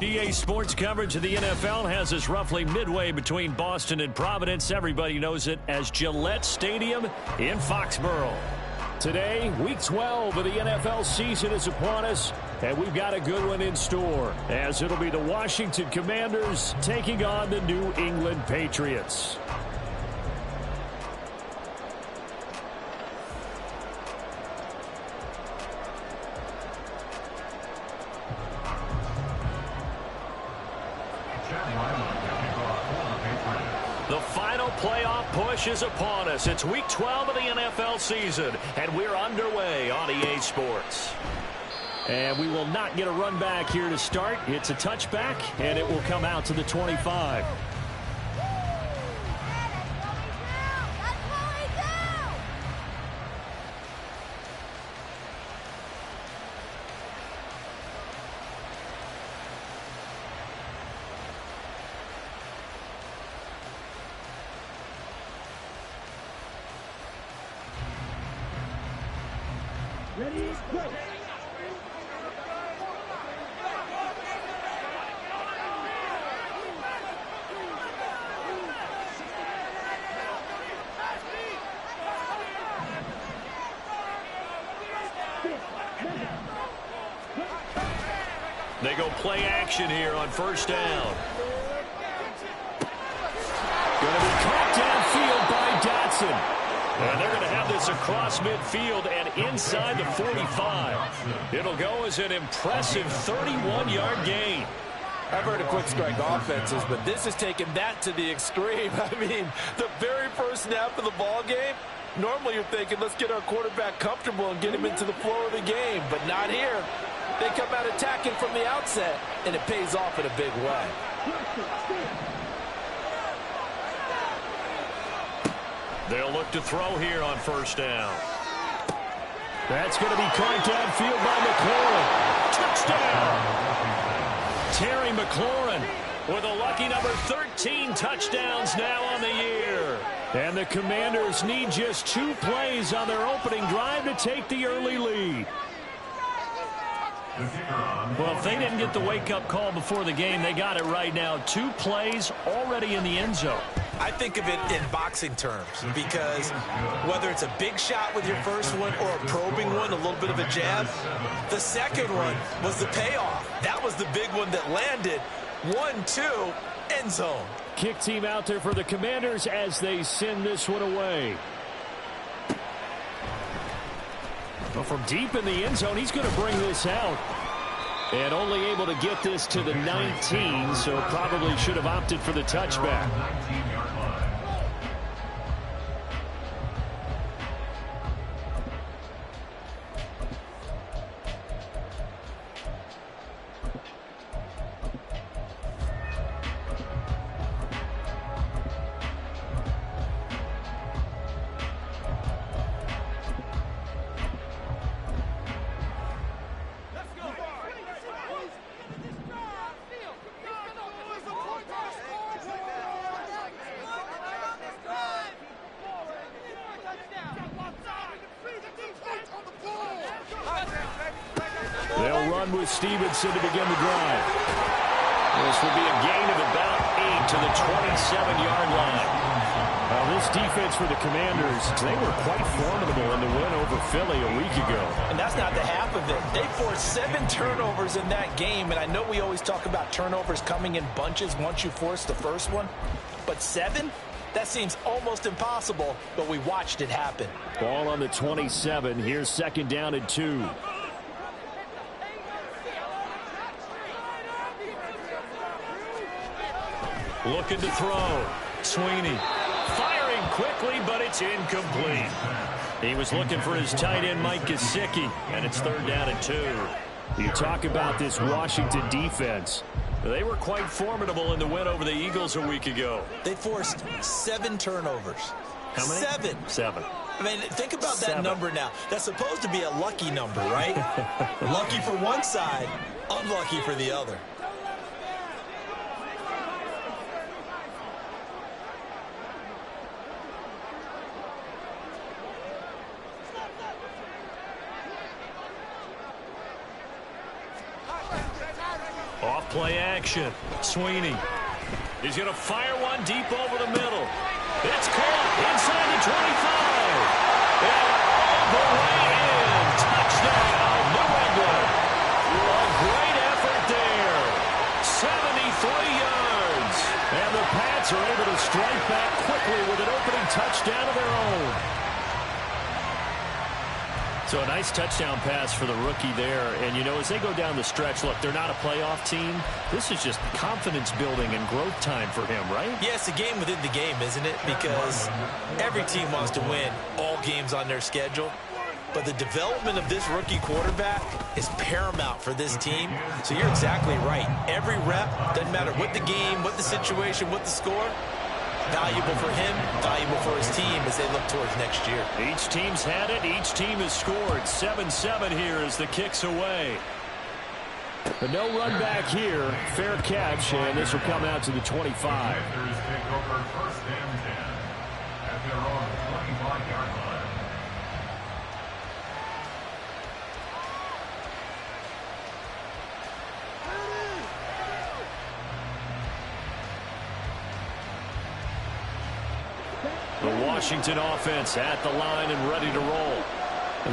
EA Sports coverage of the NFL has us roughly midway between Boston and Providence. Everybody knows it as Gillette Stadium in Foxborough. Today, Week 12 of the NFL season is upon us, and we've got a good one in store, as it'll be the Washington Commanders taking on the New England Patriots. The final playoff push is upon us. It's Week 12 of the NFL season, and we're underway on EA Sports. And we will not get a run back here to start. It's a touchback, and it will come out to the 25. Ready, go! They go play action here on first down. Going to be caught downfield by Dotson. And they're going to have this across midfield and inside the 45. It'll go as an impressive 31-yard gain. I've heard of quick strike offenses, but this has taken that to the extreme. I mean, the very first snap of the ball game, normally you're thinking, let's get our quarterback comfortable and get him into the flow of the game, but not here. They come out attacking from the outset, and it pays off in a big way. They'll look to throw here on first down. That's going to be caught downfield by McLaurin. Touchdown! Terry McLaurin with a lucky number 13 touchdowns now on the year. And the Commanders need just 2 plays on their opening drive to take the early lead. Well, if they didn't get the wake-up call before the game, they got it right now. 2 plays already in the end zone. I think of it in boxing terms because whether it's a big shot with your first one or a probing one, a little bit of a jab, the second one was the payoff. That was the big one that landed. 1-2, end zone. Kick team out there for the Commanders as they send this one away. Well, from deep in the end zone, he's going to bring this out. And only able to get this to the 19, so probably should have opted for the touchback. They'll run with Stevenson to begin the drive. This will be a gain of about 8 to the 27-yard line. Now, this defense for the Commanders, they were quite formidable in the win over Philly a week ago. And that's not the half of it. They forced 7 turnovers in that game, and I know we always talk about turnovers coming in bunches once you force the first one, but 7? That seems almost impossible, but we watched it happen. Ball on the 27. Here's second down and 2. Looking to throw. Sweeney firing quickly, but it's incomplete. He was looking for his tight end, Mike Gesicki, and it's third down and 2. You talk about this Washington defense. They were quite formidable in the win over the Eagles a week ago. They forced 7 turnovers. How many? 7. 7. I mean, think about that number now. That's supposed to be a lucky number, right? Lucky for one side, unlucky for the other. Off play action. Sweeney. He's going to fire one deep over the middle. It's caught inside the 25. And all the way in. Touchdown, New England. A great effort there. 73 yards. And the Pats are able to strike back quickly with an opening touchdown of their own. So a nice touchdown pass for the rookie there. And, you know, as they go down the stretch, look, they're not a playoff team. This is just confidence building and growth time for him, right? Yeah, it's a game within the game, isn't it? Because every team wants to win all games on their schedule. But the development of this rookie quarterback is paramount for this team. So you're exactly right. Every rep, doesn't matter what the game, what the situation, what the score, valuable for him, valuable for his team as they look towards next year. Each team's had it. Each team has scored. 7-7 here as the kick's away. But no run back here. Fair catch, and this will come out to the 25. The Washington offense at the line and ready to roll.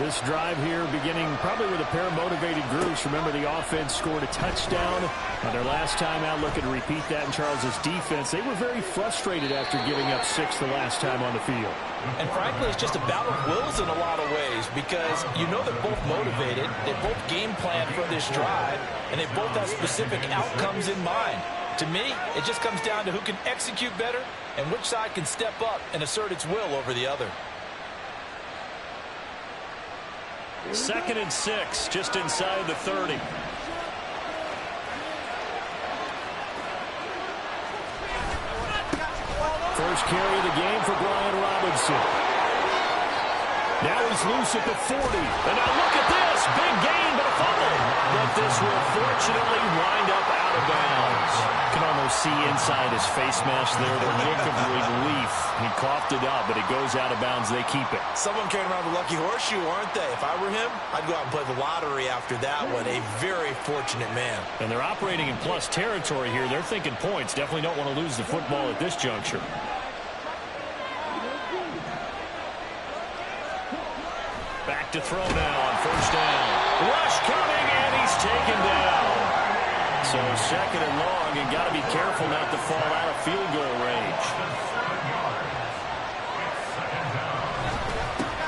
This drive here beginning probably with a pair of motivated groups. Remember, the offense scored a touchdown on their last time out. Looking to repeat that in Charles's defense. They were very frustrated after giving up 6 the last time on the field. And frankly, it's just a battle of wills in a lot of ways because you know they're both motivated. They both game plan for this drive, and they both have specific outcomes in mind. To me, it just comes down to who can execute better and which side can step up and assert its will over the other. 2nd and 6, just inside the 30. First carry of the game for Brian Robinson. Now he's loose at the 40. And now look at this. Big gain, but a fumble. But this will fortunately wind up out of bounds. You can almost see inside his face mask there the look of relief. He coughed it up, but it goes out of bounds. They keep it. Someone carrying around the lucky horseshoe, aren't they? If I were him, I'd go out and play the lottery after that one. A very fortunate man. And they're operating in plus territory here. They're thinking points. Definitely don't want to lose the football at this juncture. Back to throw now on first down. Rush coming, and he's taken down. So 2nd and long, and got to be careful not to fall out of field goal range.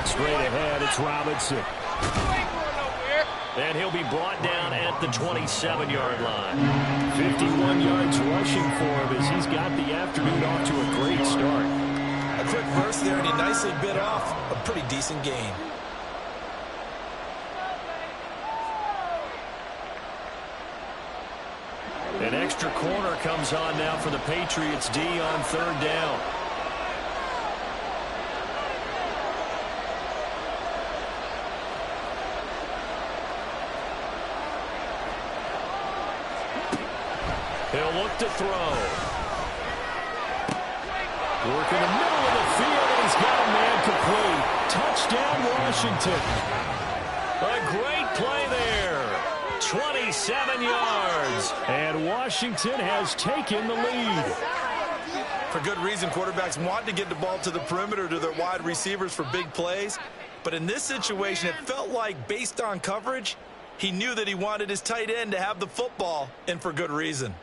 Straight ahead, it's Robinson. And he'll be brought down at the 27-yard line. 51 yards rushing for him as he's got the afternoon off to a great start. A quick burst there, and he nicely bit off a pretty decent gain. An extra corner comes on now for the Patriots D on 3rd down. He'll look to throw. Work in the middle of the field, and he's got a man complete. Touchdown, Washington. A great play there. 27 yards. And Washington has taken the lead. For good reason, quarterbacks want to get the ball to the perimeter to their wide receivers for big plays. But in this situation, it felt like based on coverage, he knew that he wanted his tight end to have the football, and for good reason.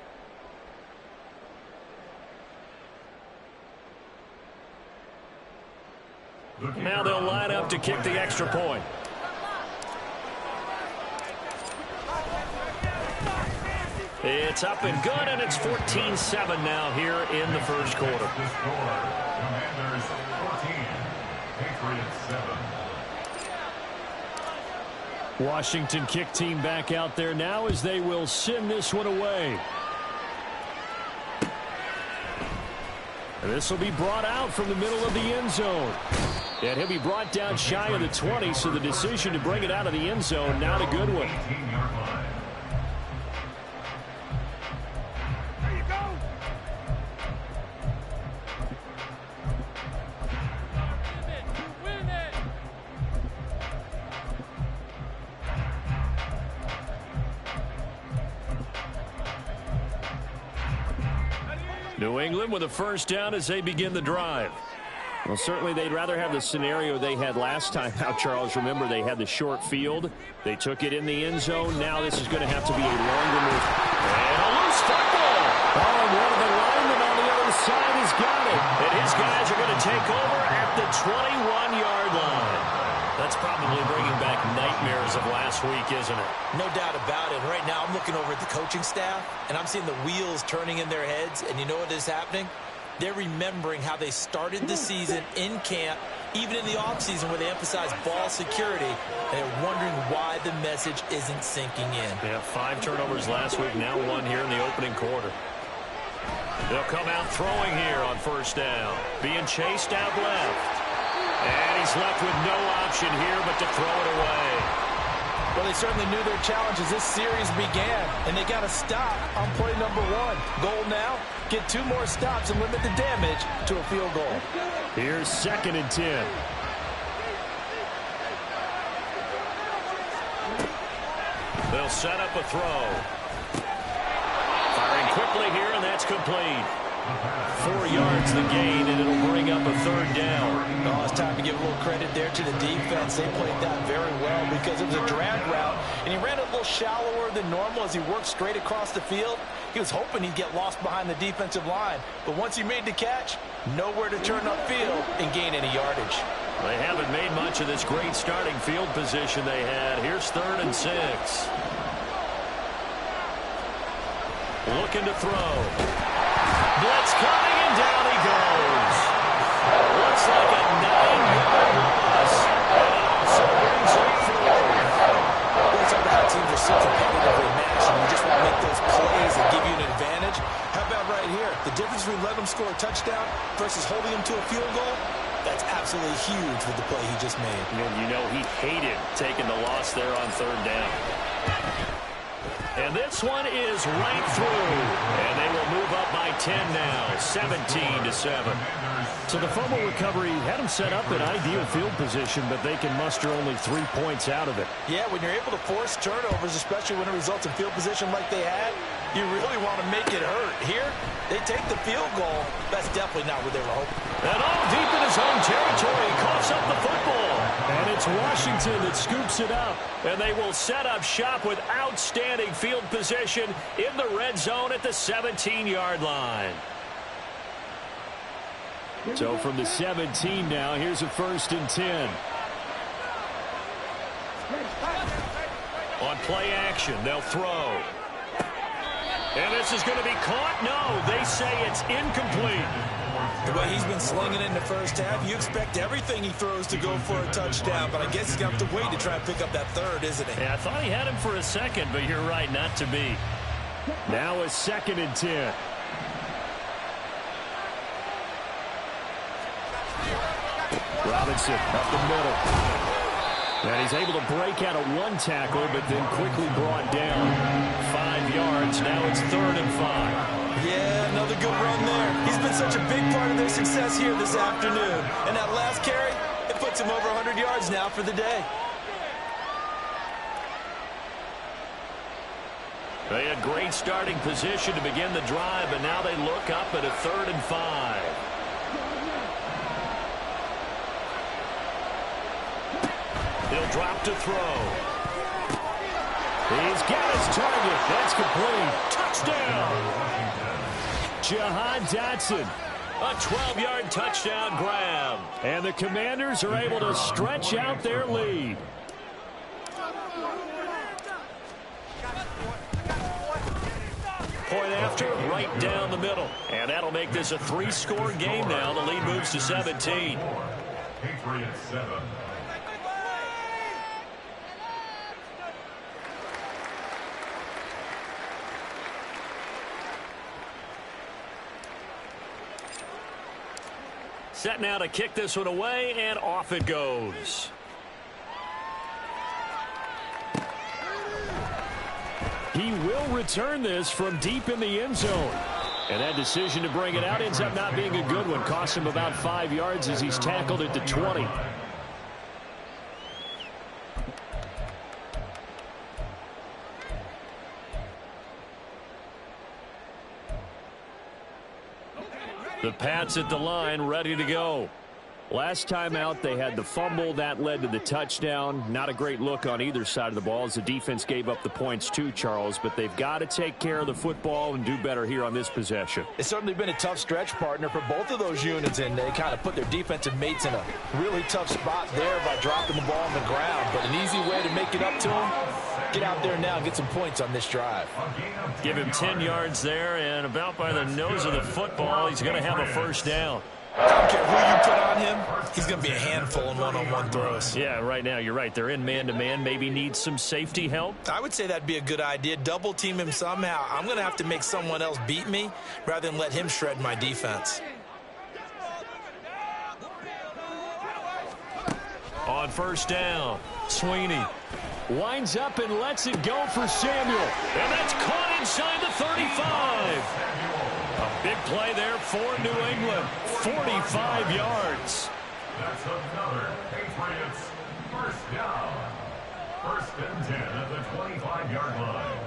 Now they'll line up to kick the extra point. It's up and good, and it's 14-7 now here in the first quarter. Commanders 14, Patriots 7. Washington kick team back out there now as they will send this one away. And this will be brought out from the middle of the end zone. And he'll be brought down shy of the 20, so the decision to bring it out of the end zone, not a good one. New England with a first down as they begin the drive. Well, certainly they'd rather have the scenario they had last time out, Charles. Remember, they had the short field. They took it in the end zone. Now this is going to have to be a longer move. And a loose football. Oh, and one of the linemen on the other side has got it. And his guys are going to take over at the 21-yard line. That's probably bringing back nightmares of last week, isn't it? No doubt about it. Right now, I'm looking over at the coaching staff, and I'm seeing the wheels turning in their heads. And you know what is happening? They're remembering how they started the season in camp, even in the offseason where they emphasized ball security, and they're wondering why the message isn't sinking in. Yeah, 5 turnovers last week, now 1 here in the opening quarter. They'll come out throwing here on first down, being chased out left. And he's left with no option here but to throw it away. Well, they certainly knew their challenge as this series began, and they got to stop on play number 1. Goal now, get 2 more stops and limit the damage to a field goal. Here's 2nd and 10. They'll set up a throw. Firing quickly here, and that's complete. 4 yards the gain, and it'll bring up a 3rd down. Oh, it's time to give a little credit there to the defense. They played that very well because it was a drag route, and he ran a little shallower than normal as he worked straight across the field. He was hoping he'd get lost behind the defensive line, but once he made the catch, nowhere to turn upfield and gain any yardage. They haven't made much of this great starting field position they had. Here's 3rd and 6. Looking to throw. Blitz coming, and down he goes. Looks like a 9-yard loss. And it also brings up 4. Looks like how teams are so competitively matched, and you just want to make those plays that give you an advantage. How about right here? The difference between letting them score a touchdown versus holding them to a field goal, that's absolutely huge with the play he just made. And you know he hated taking the loss there on 3rd down. And this one is right through. And they will move up by 10 now, 17-7. So the fumble recovery had them set up in ideal field position, but they can muster only 3 points out of it. Yeah, when you're able to force turnovers, especially when it results in field position like they had, you really want to make it hurt. Here, they take the field goal. That's definitely not what they were hoping. And all deep in his own territory, he coughs up the football. And it's Washington that scoops it up. And they will set up shop with outstanding field position in the red zone at the 17-yard line. So from the 17 now, here's a 1st and 10. On play action, they'll throw. And this is going to be caught. No, they say it's incomplete. The way he's been slinging it in the first half, you expect everything he throws to go for a touchdown, but I guess he's going to have to wait to try and pick up that 3rd, isn't he? Yeah, I thought he had him for a second, but you're right, not to be. Now a 2nd and 10. Robinson up the middle. And he's able to break out of 1 tackle, but then quickly brought down. 5 yards. Now it's 3rd and 5. Yeah, another good run there. He's been such a big part of their success here this afternoon. And that last carry, it puts him over 100 yards now for the day. They had great starting position to begin the drive, but now they look up at a 3rd and 5. He'll drop to throw. He's got his target. That's complete. Touchdown. Jahan Dotson. A 12-yard touchdown grab. And the Commanders are able to stretch out their lead. Point after, right down the middle. And that'll make this a 3-score game now. The lead moves to 17. Patriots 7. Set now to kick this one away, and off it goes. He will return this from deep in the end zone. And that decision to bring it out ends up not being a good one. Cost him about 5 yards as he's tackled at the 20. The Pats at the line, ready to go. Last time out, they had the fumble. That led to the touchdown. Not a great look on either side of the ball as the defense gave up the points too, Charles. But they've got to take care of the football and do better here on this possession. It's certainly been a tough stretch, partner, for both of those units, and they kind of put their defensive mates in a really tough spot there by dropping the ball on the ground. But an easy way to make it up to them, get out there now and get some points on this drive. Give him 10 yards there, and about by the nose of the football, he's going to have a first down. I don't care who you put on him, he's going to be a handful in one-on-one throws. Yeah, right now, you're right. They're in man-to-man. Maybe needs some safety help. I would say that'd be a good idea. Double team him somehow. I'm going to have to make someone else beat me rather than let him shred my defense. On first down, Sweeney winds up and lets it go for Samuel. And that's caught inside the 35. A big play there for New England. 45 yards. That's another Patriots first down. First and 10 at the 25-yard line.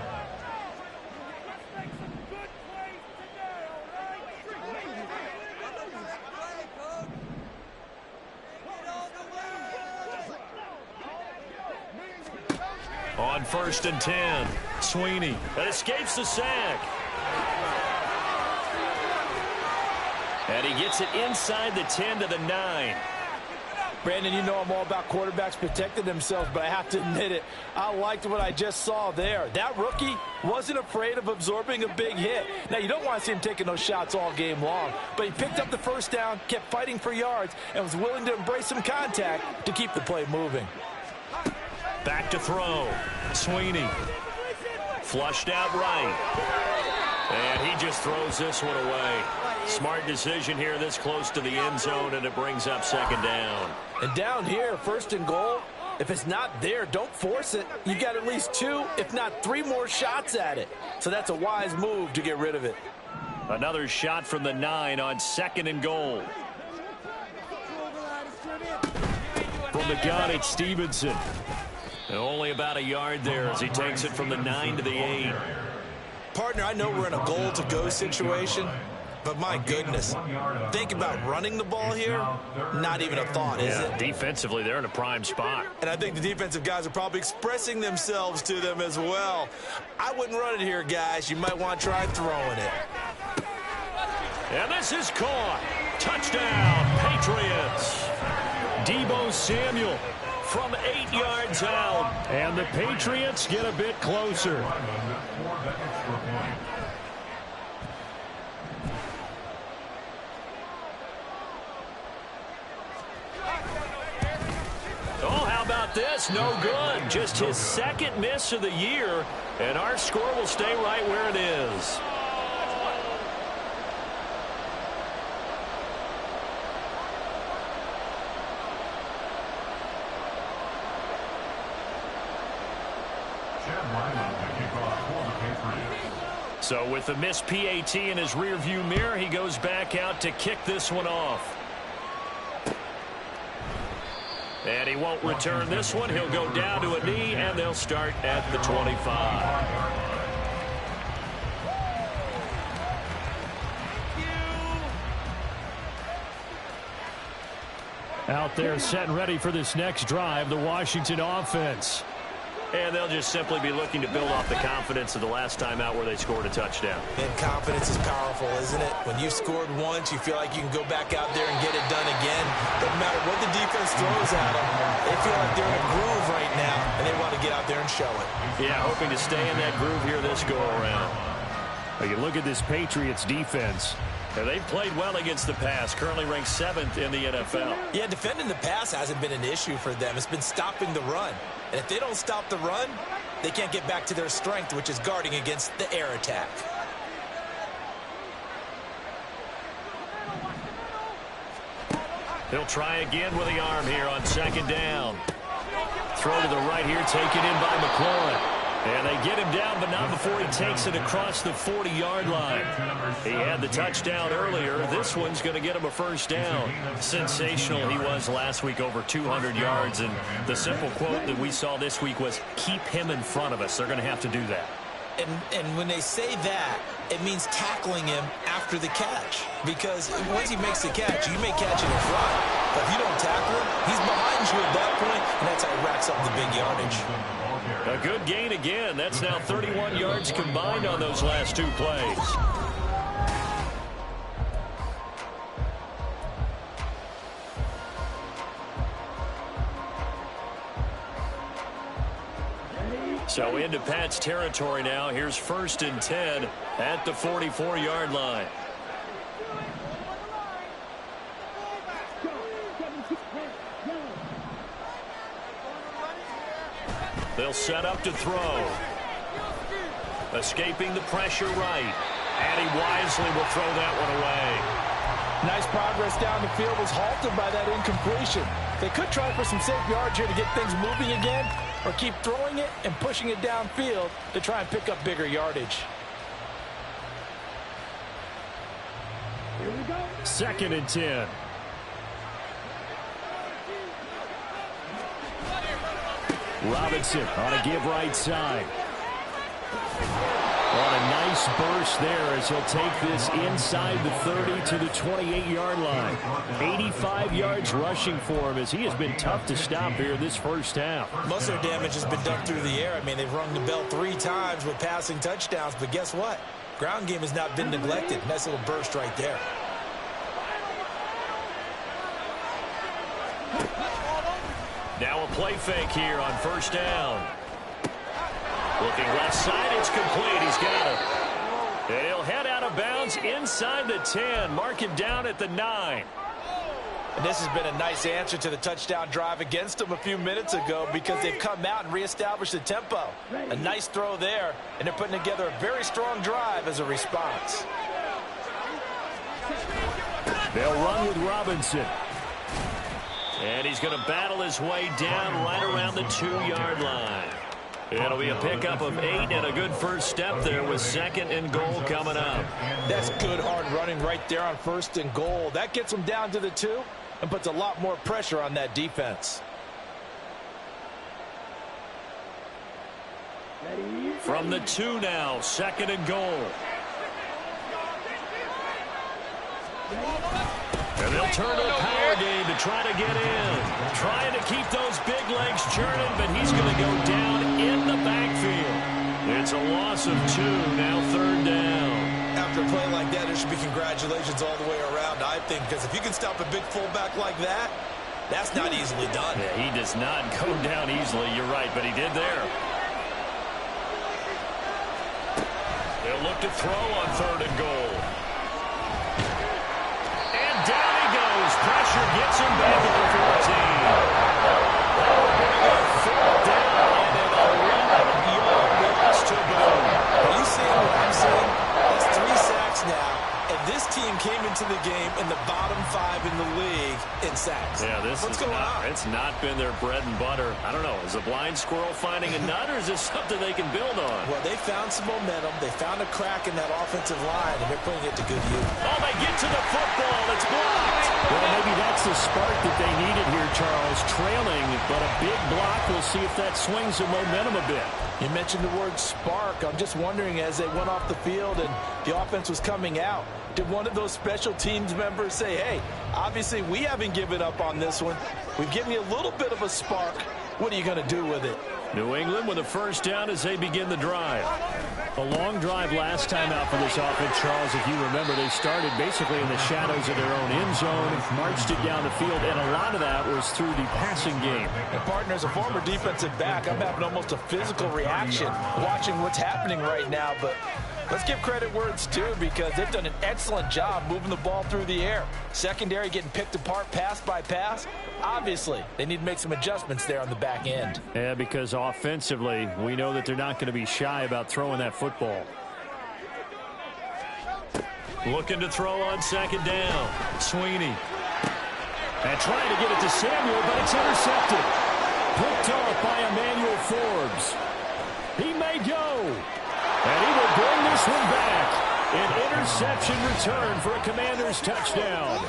On first and 10, Sweeney that escapes the sack. And he gets it inside the 10 to the 9. Brandon, you know I'm all about quarterbacks protecting themselves, but I have to admit it, I liked what I just saw there. That rookie wasn't afraid of absorbing a big hit. Now, you don't want to see him taking those shots all game long, but he picked up the first down, kept fighting for yards, and was willing to embrace some contact to keep the play moving. Back to throw. Sweeney. Flushed out right. And he just throws this one away. Smart decision here this close to the end zone, and it brings up second down. And down here, first and goal, if it's not there, don't force it. You got at least 2, if not 3 more shots at it. So that's a wise move to get rid of it. Another shot from the 9 on second and goal. From the gun, it's Stevenson. And only about a yard there as he takes it from the 9 to the 8. Partner, I know we're in a goal-to-go situation, but my goodness, think about running the ball here. Not even a thought, is it? Defensively, they're in a prime spot. And I think the defensive guys are probably expressing themselves to them as well. I wouldn't run it here, guys. You might want to try throwing it. And this is caught. Touchdown, Patriots. Deebo Samuel from 8 yards out. And the Patriots get a bit closer. Oh, how about this? No good. Just his second miss of the year, and our score will stay right where it is. So with the missed PAT in his rearview mirror, he goes back out to kick this one off. And he won't return this one. He'll go down to a knee, and they'll start at the 25. Out there set and ready for this next drive, the Washington offense. And they'll just simply be looking to build off the confidence of the last time out where they scored a touchdown. And confidence is powerful, isn't it? When you've scored once, you feel like you can go back out there and get it done again. Doesn't matter what the defense throws at them. They feel like they're in a groove right now, and they want to get out there and show it. Yeah, hoping to stay in that groove here this go-around. You look at this Patriots defense. They've played well against the pass, currently ranked 7th in the NFL. Yeah, defending the pass hasn't been an issue for them. It's been stopping the run. And if they don't stop the run, they can't get back to their strength, which is guarding against the air attack. He'll try again with the arm here on second down. Throw to the right here, taken in by McLaurin. And they get him down, but not before he takes it across the 40-yard line. He had the touchdown earlier. This one's going to get him a first down. Sensational he was last week, over 200 yards. And the simple quote that we saw this week was, keep him in front of us. They're going to have to do that. And when they say that, it means tackling him after the catch. Because once he makes the catch, you may catch it in front. But if you don't tackle him, he's behind you at that point, and that's how he racks up the big yardage. A good gain again. That's now 31 yards combined on those last 2 plays. So into Pat's territory now. Here's 1st and 10 at the 44-yard line. They'll set up to throw. Escaping the pressure right. And he wisely will throw that one away. Nice progress down the field was halted by that incompletion. They could try for some safe yards here to get things moving again, or keep throwing it and pushing it downfield to try and pick up bigger yardage. 2nd and 10. Robinson on a give right side. On a nice burst there as he'll take this inside the 30 to the 28-yard line. 85 yards rushing for him as he has been tough to stop here this first half. Most of their damage has been done through the air. I mean, they've rung the bell 3 times with passing touchdowns, but guess what? Ground game has not been neglected. Nice little burst right there. Now a play fake here on 1st down. Looking left side, it's complete. He's got it. And he'll head out of bounds inside the 10. Mark him down at the 9. And this has been a nice answer to the touchdown drive against them a few minutes ago because they've come out and reestablished the tempo. A nice throw there, and they're putting together a very strong drive as a response. They'll run with Robinson. And he's going to battle his way down right around the 2-yard line. It'll be a pickup of 8 and a good first step there with 2nd and goal coming up. That's good hard running right there on 1st and goal. That gets them down to the 2 and puts a lot more pressure on that defense. From the 2 now, 2nd and goal. And they'll turn to a power game to try to get in. Trying to keep those big legs churning, but he's going to go down in the backfield. It's a loss of 2, now 3rd down. After a play like that, there should be congratulations all the way around, I think, because if you can stop a big fullback like that, that's not easily done. Yeah, he does not go down easily, you're right, but he did there. They'll look to throw on 3rd and goal. Down he goes. Pressure gets him back at the 14. 4th down and an 11-yard loss to boot. Are you seeing what I'm seeing? That's 3 sacks now, and this team came into the game in the bottom 5 in the league in sacks. Yeah, What's going on? It's not been their bread and butter. I don't know. Is a blind squirrel finding a nut, or is this something they can build on? Well, they found some momentum. They found a crack in that offensive line, and they're putting it to good use. Oh, they get to the football. It's blocked. Well, maybe that's the spark that they needed here, Charles. Trailing, but a big block. We'll see if that swings the momentum a bit. You mentioned the word spark. I'm just wondering, as they went off the field and the offense was coming out, did one of those special teams members say, hey, obviously we haven't given up on this one. We've given you a little bit of a spark. What are you going to do with it? New England with a 1st down as they begin the drive. A long drive last time out for this offense, Charles. If you remember, they started basically in the shadows of their own end zone, marched it down the field, and a lot of that was through the passing game. And partner, as a former defensive back, I'm having almost a physical reaction watching what's happening right now. But let's give credit where it's due, because they've done an excellent job moving the ball through the air. Secondary getting picked apart pass by pass. Obviously, they need to make some adjustments there on the back end. Yeah, because offensively, we know that they're not going to be shy about throwing that football. Looking to throw on 2nd down. Sweeney. And trying to get it to Samuel, but it's intercepted. Picked off by Emmanuel Forbes. He may go. And he will bring this one back. An interception return for a Commanders touchdown.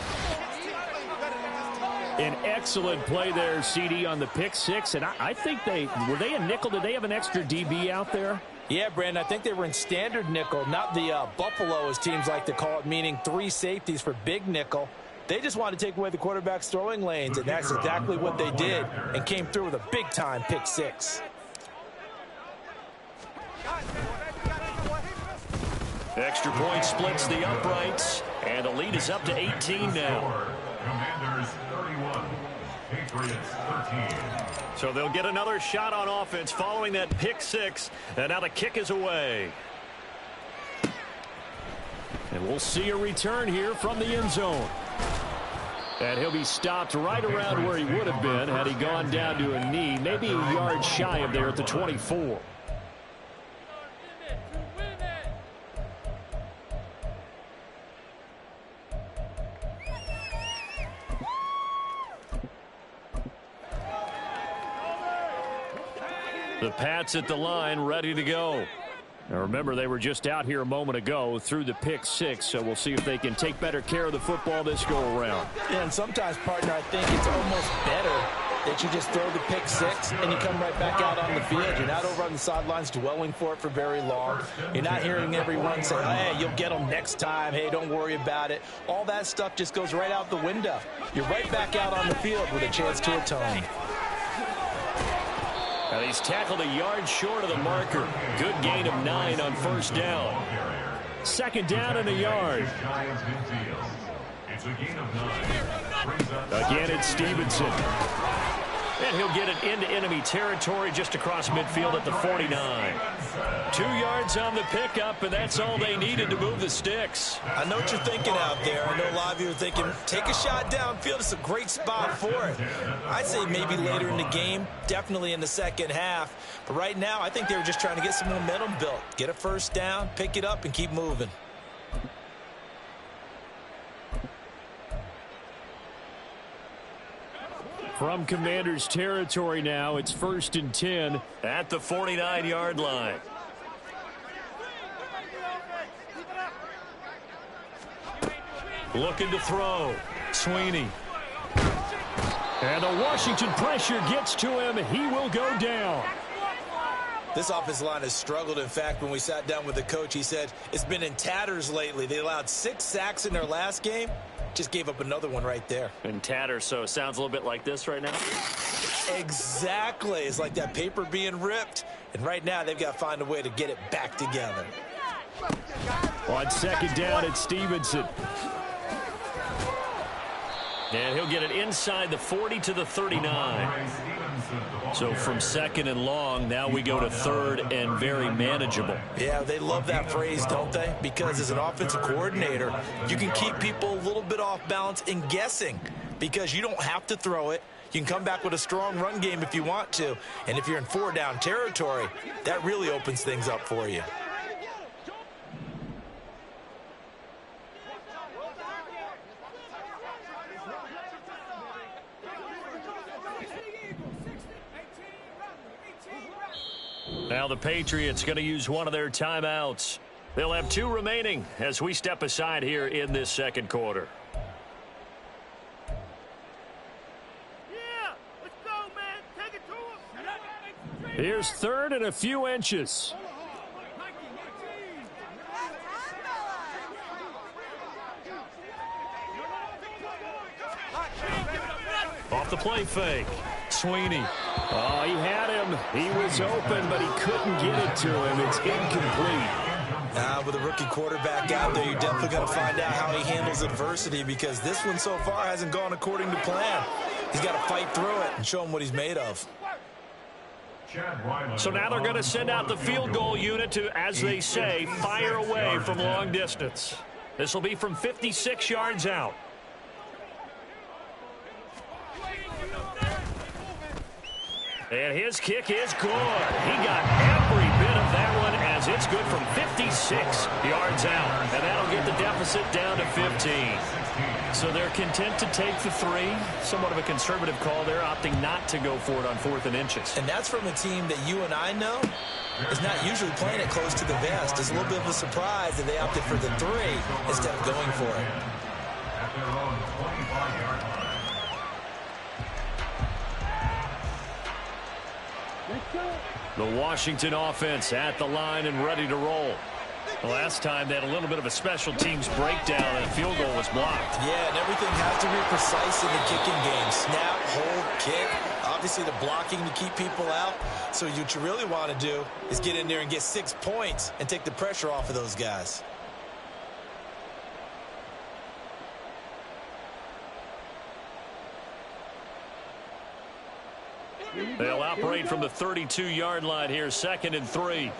An excellent play there, CD, on the pick 6. And I think were they a nickel? Did they have an extra DB out there? Yeah, Brandon, I think they were in standard nickel, not the Buffalo, as teams like to call it, meaning 3 safeties for big nickel. They just wanted to take away the quarterback's throwing lanes, and that's exactly what they did, and came through with a big-time pick 6. Extra point splits the uprights, and the lead is up to 18 now. Commanders 31, Patriots 13. So they'll get another shot on offense following that pick 6, and now the kick is away. And we'll see a return here from the end zone. And he'll be stopped right around where he would have been had he gone down to a knee, maybe a yard shy of there at the 24. The Pats at the line, ready to go. Now remember, they were just out here a moment ago through the pick 6, so we'll see if they can take better care of the football this go-around. Yeah, and sometimes, partner, I think it's almost better that you just throw the pick 6 and you come right back out on the field. You're not over on the sidelines dwelling for it for very long. You're not hearing everyone say, hey, you'll get them next time. Hey, don't worry about it. All that stuff just goes right out the window. You're right back out on the field with a chance to atone. And he's tackled a yard short of the marker. Good gain of 9 on first down. Second down and a yard. Again, it's Stevenson. And he'll get it into enemy territory just across midfield at the 49. 2 yards on the pickup, and that's all they needed to move the sticks. I know what you're thinking out there. I know a lot of you are thinking, take a shot downfield. It's a great spot for it. I'd say maybe later in the game, definitely in the second half. But right now, I think they were just trying to get some momentum built. Get a first down, pick it up, and keep moving. From Commanders territory now, it's 1st and 10 at the 49-yard line. Looking to throw. Sweeney. And the Washington pressure gets to him. He will go down. This offensive line has struggled. In fact, when we sat down with the coach, he said it's been in tatters lately. They allowed 6 sacks in their last game. Just gave up another one right there. In tatters, so it sounds a little bit like this right now. Exactly. It's like that paper being ripped. And right now, they've got to find a way to get it back together. On second down, it's Stevenson. And he'll get it inside the 40 to the 39. So from second and long, now we go to third and very manageable. Yeah, they love that phrase, don't they? Because as an offensive coordinator, you can keep people a little bit off balance and guessing because you don't have to throw it. You can come back with a strong run game if you want to. And if you're in 4-down territory, that really opens things up for you. Now the Patriots going to use one of their timeouts. They'll have 2 remaining as we step aside here in this second quarter. Yeah, let's go, man. Take it to him. Here's 3rd and a few inches. Off the play fake. Sweeney. Oh, he had him. He was open, but he couldn't get it to him. It's incomplete. With a rookie quarterback out there, you're definitely going to find out how he handles adversity because this one so far hasn't gone according to plan. He's got to fight through it and show him what he's made of. So now they're going to send out the field goal unit to, as they say, fire away from long distance. This will be from 56 yards out. And his kick is good. He got every bit of that one as it's good from 56 yards out. And that'll get the deficit down to 15. So they're content to take the 3. Somewhat of a conservative call there, opting not to go for it on 4th and inches. And that's from a team that you and I know is not usually playing it close to the vest. It's a little bit of a surprise that they opted for the 3 instead of going for it. At their own 25-yard line. Let's go. The Washington offense at the line and ready to roll. The last time they had a little bit of a special teams breakdown and a field goal was blocked. Yeah, and everything has to be precise in the kicking game. Snap, hold, kick. Obviously the blocking to keep people out. So what you really want to do is get in there and get 6 points and take the pressure off of those guys. They'll operate from the 32-yard line here, 2nd and 3.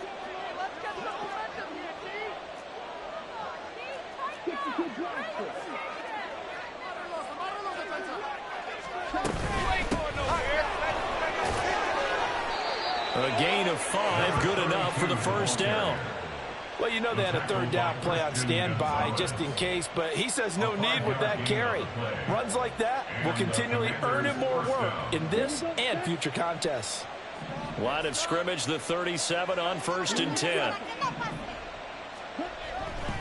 A gain of 5, good enough for the first down. Well, you know they had a 3rd down play on standby just in case, but he says no need with that carry. Runs like that will continually earn him more work in this and future contests. Line of scrimmage, the 37 on 1st and 10.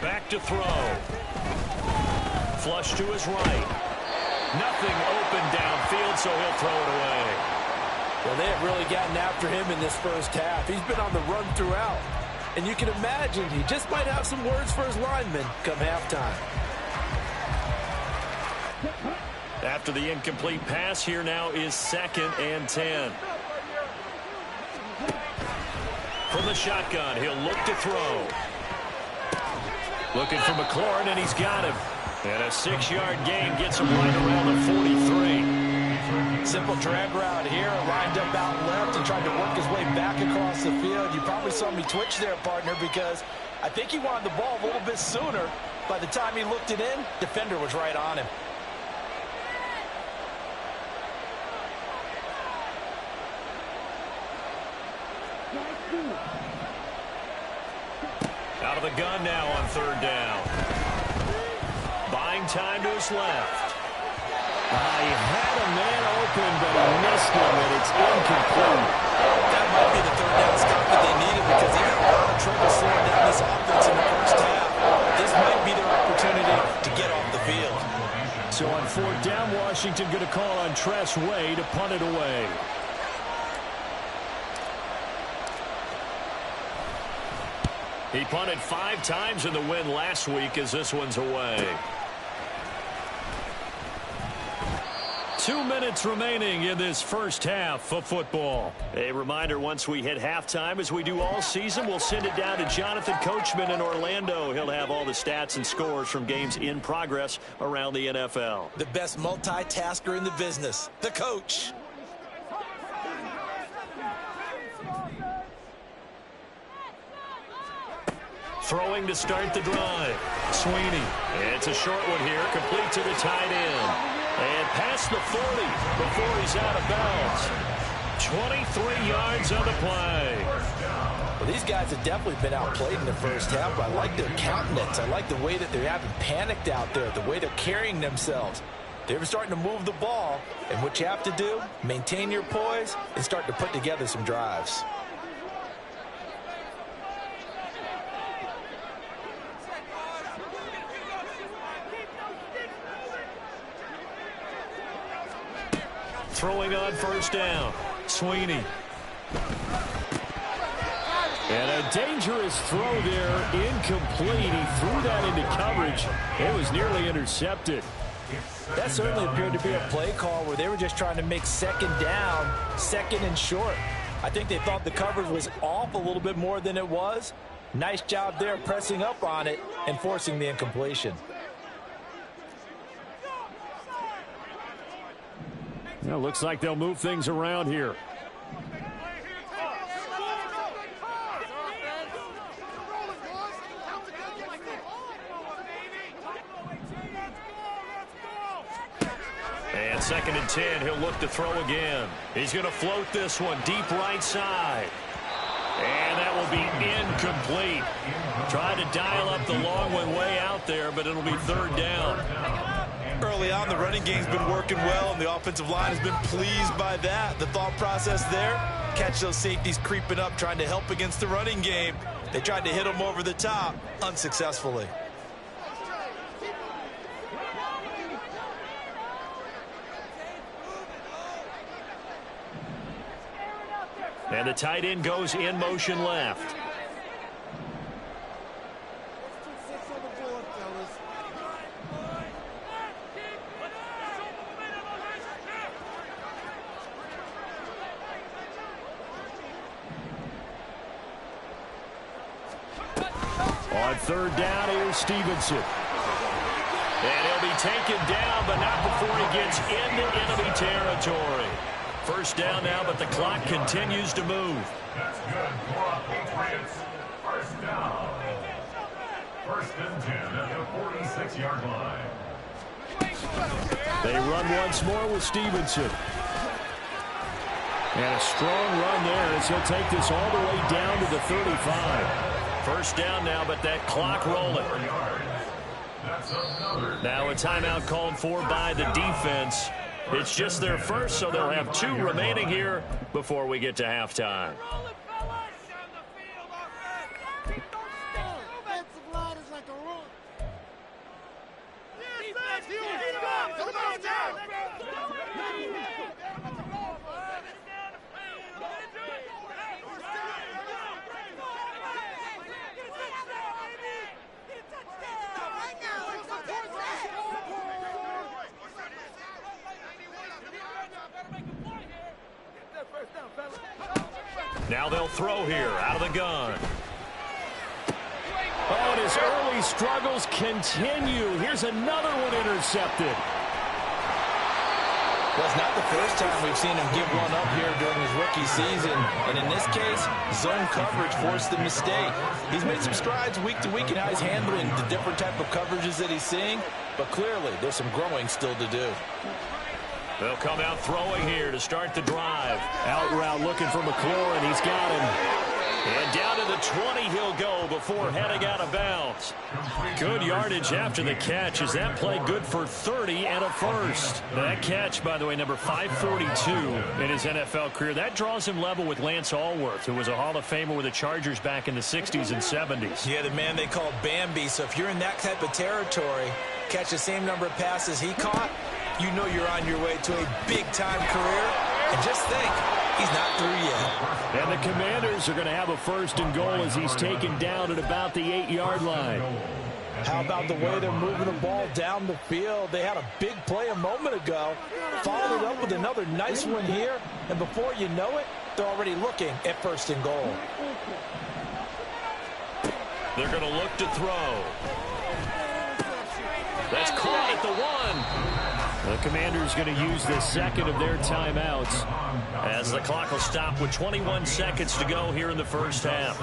Back to throw. Flush to his right. Nothing open downfield, so he'll throw it away. Well, they have really gotten after him in this first half. He's been on the run throughout. And you can imagine he just might have some words for his linemen come halftime. After the incomplete pass, here now is 2nd and 10. From the shotgun, he'll look to throw. Looking for McLaurin, and he's got him. And a 6-yard gain gets him right around the 43. Simple drag route here, lined up out left and tried to work his way back across the field. You probably saw me twitch there, partner, because I think he wanted the ball a little bit sooner. By the time he looked it in, defender was right on him. Out of the gun now on 3rd down. Buying time to his left. He had a man open, but he missed him, and it's incomplete. That might be the 3rd down stop that they needed because they had a lot of trouble slowing down this offense in the first half. This might be their opportunity to get off the field. So on 4th down, Washington going to call on Tress Way to punt it away. He punted 5 times in the win last week as this one's away. 2 minutes remaining in this first half of football. A reminder, once we hit halftime, as we do all season, we'll send it down to Jonathan Coachman in Orlando. He'll have all the stats and scores from games in progress around the NFL. The best multitasker in the business, the coach. Throwing to start the drive. Sweeney. It's a short one here, complete to the tight end. And past the 40 before he's out of bounds. 23 yards on the play. Well, these guys have definitely been outplayed in the first half, but I like their countenance. I like the way that they're having panicked out there, the way they're carrying themselves. They're starting to move the ball, and what you have to do, maintain your poise and start to put together some drives. Throwing on 1st down. Sweeney. And a dangerous throw there. Incomplete. He threw that into coverage. It was nearly intercepted. That certainly appeared to be a play call where they were just trying to make 2nd down, 2nd and short. I think they thought the coverage was off a little bit more than it was. Nice job there pressing up on it and forcing the incompletion. Well, looks like they'll move things around here. And 2nd and 10, he'll look to throw again. He's going to float this one deep right side. And that will be incomplete. Tried to dial up the long one way out there, but it'll be 3rd down. Early on, the running game's been working well, and the offensive line has been pleased by that. The thought process there, catch those safeties creeping up, trying to help against the running game. They tried to hit them over the top, unsuccessfully. And the tight end goes in motion left. On third down, here's Stevenson. And he'll be taken down, but not before he gets into enemy territory. First down now, but the clock continues to move. That's good for Patriots. First down. First and 10 at the 46-yard line. They run once more with Stevenson. And a strong run there as he'll take this all the way down to the 35. First down now, but that clock rolling. Now a timeout called for by the defense. It's just their first, so they'll have 2 remaining here before we get to halftime. Now they'll throw here out of the gun. Oh, and his early struggles continue. Here's another one intercepted. Well, it's not the first time we've seen him give one up here during his rookie season. And in this case, zone coverage forced the mistake. He's made some strides week to week in how he's handling the different type of coverages that he's seeing. But clearly, there's some growing still to do. They'll come out throwing here to start the drive. Out route looking for McLaurin. He's got him. And down to the 20 he'll go before heading out of bounds. Good yardage after the catch. Is that play good for 30 and a first? Now that catch, by the way, number 542 in his NFL career. That draws him level with Lance Allworth, who was a Hall of Famer with the Chargers back in the 60s and 70s. Yeah, the man they called Bambi. So if you're in that type of territory, catch the same number of passes he caught, you know you're on your way to a big-time career. And just think, he's not through yet. And the Commanders are going to have a first and goal as he's taken down at about the 8-yard line. How about the way they're moving the ball down the field? They had a big play a moment ago, followed up with another nice one here, and before you know it, they're already looking at first and goal. They're going to look to throw. That's caught at the 1. The Commanders going to use the second of their timeouts as the clock will stop with 21 seconds to go here in the first half.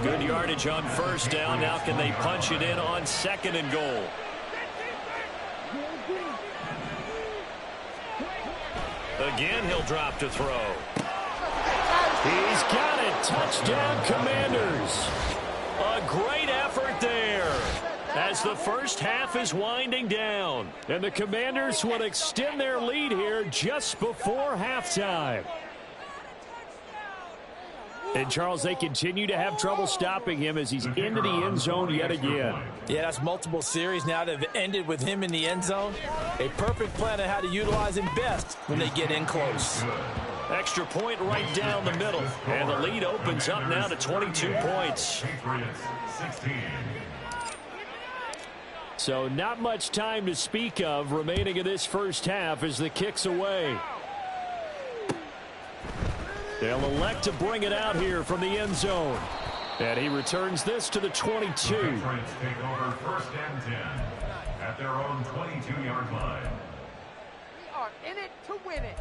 Good yardage on first down. Now can they punch it in on second and goal? Again, he'll drop to throw. He's got it. Touchdown, Commanders. A great effort there as the first half is winding down. And the Commanders will extend their lead here just before halftime. And, Charles, they continue to have trouble stopping him as he's into the end zone yet again. Yeah, that's multiple series now that have ended with him in the end zone. A perfect plan on how to utilize him best when they get in close. Extra point right down the middle. And the lead opens up now to 22 points. So not much time to speak of remaining in this first half as the kick's away. They'll elect to bring it out here from the end zone. And he returns this to the 22. Take over first and 10 at their own 22-yard line. We are in it to win it.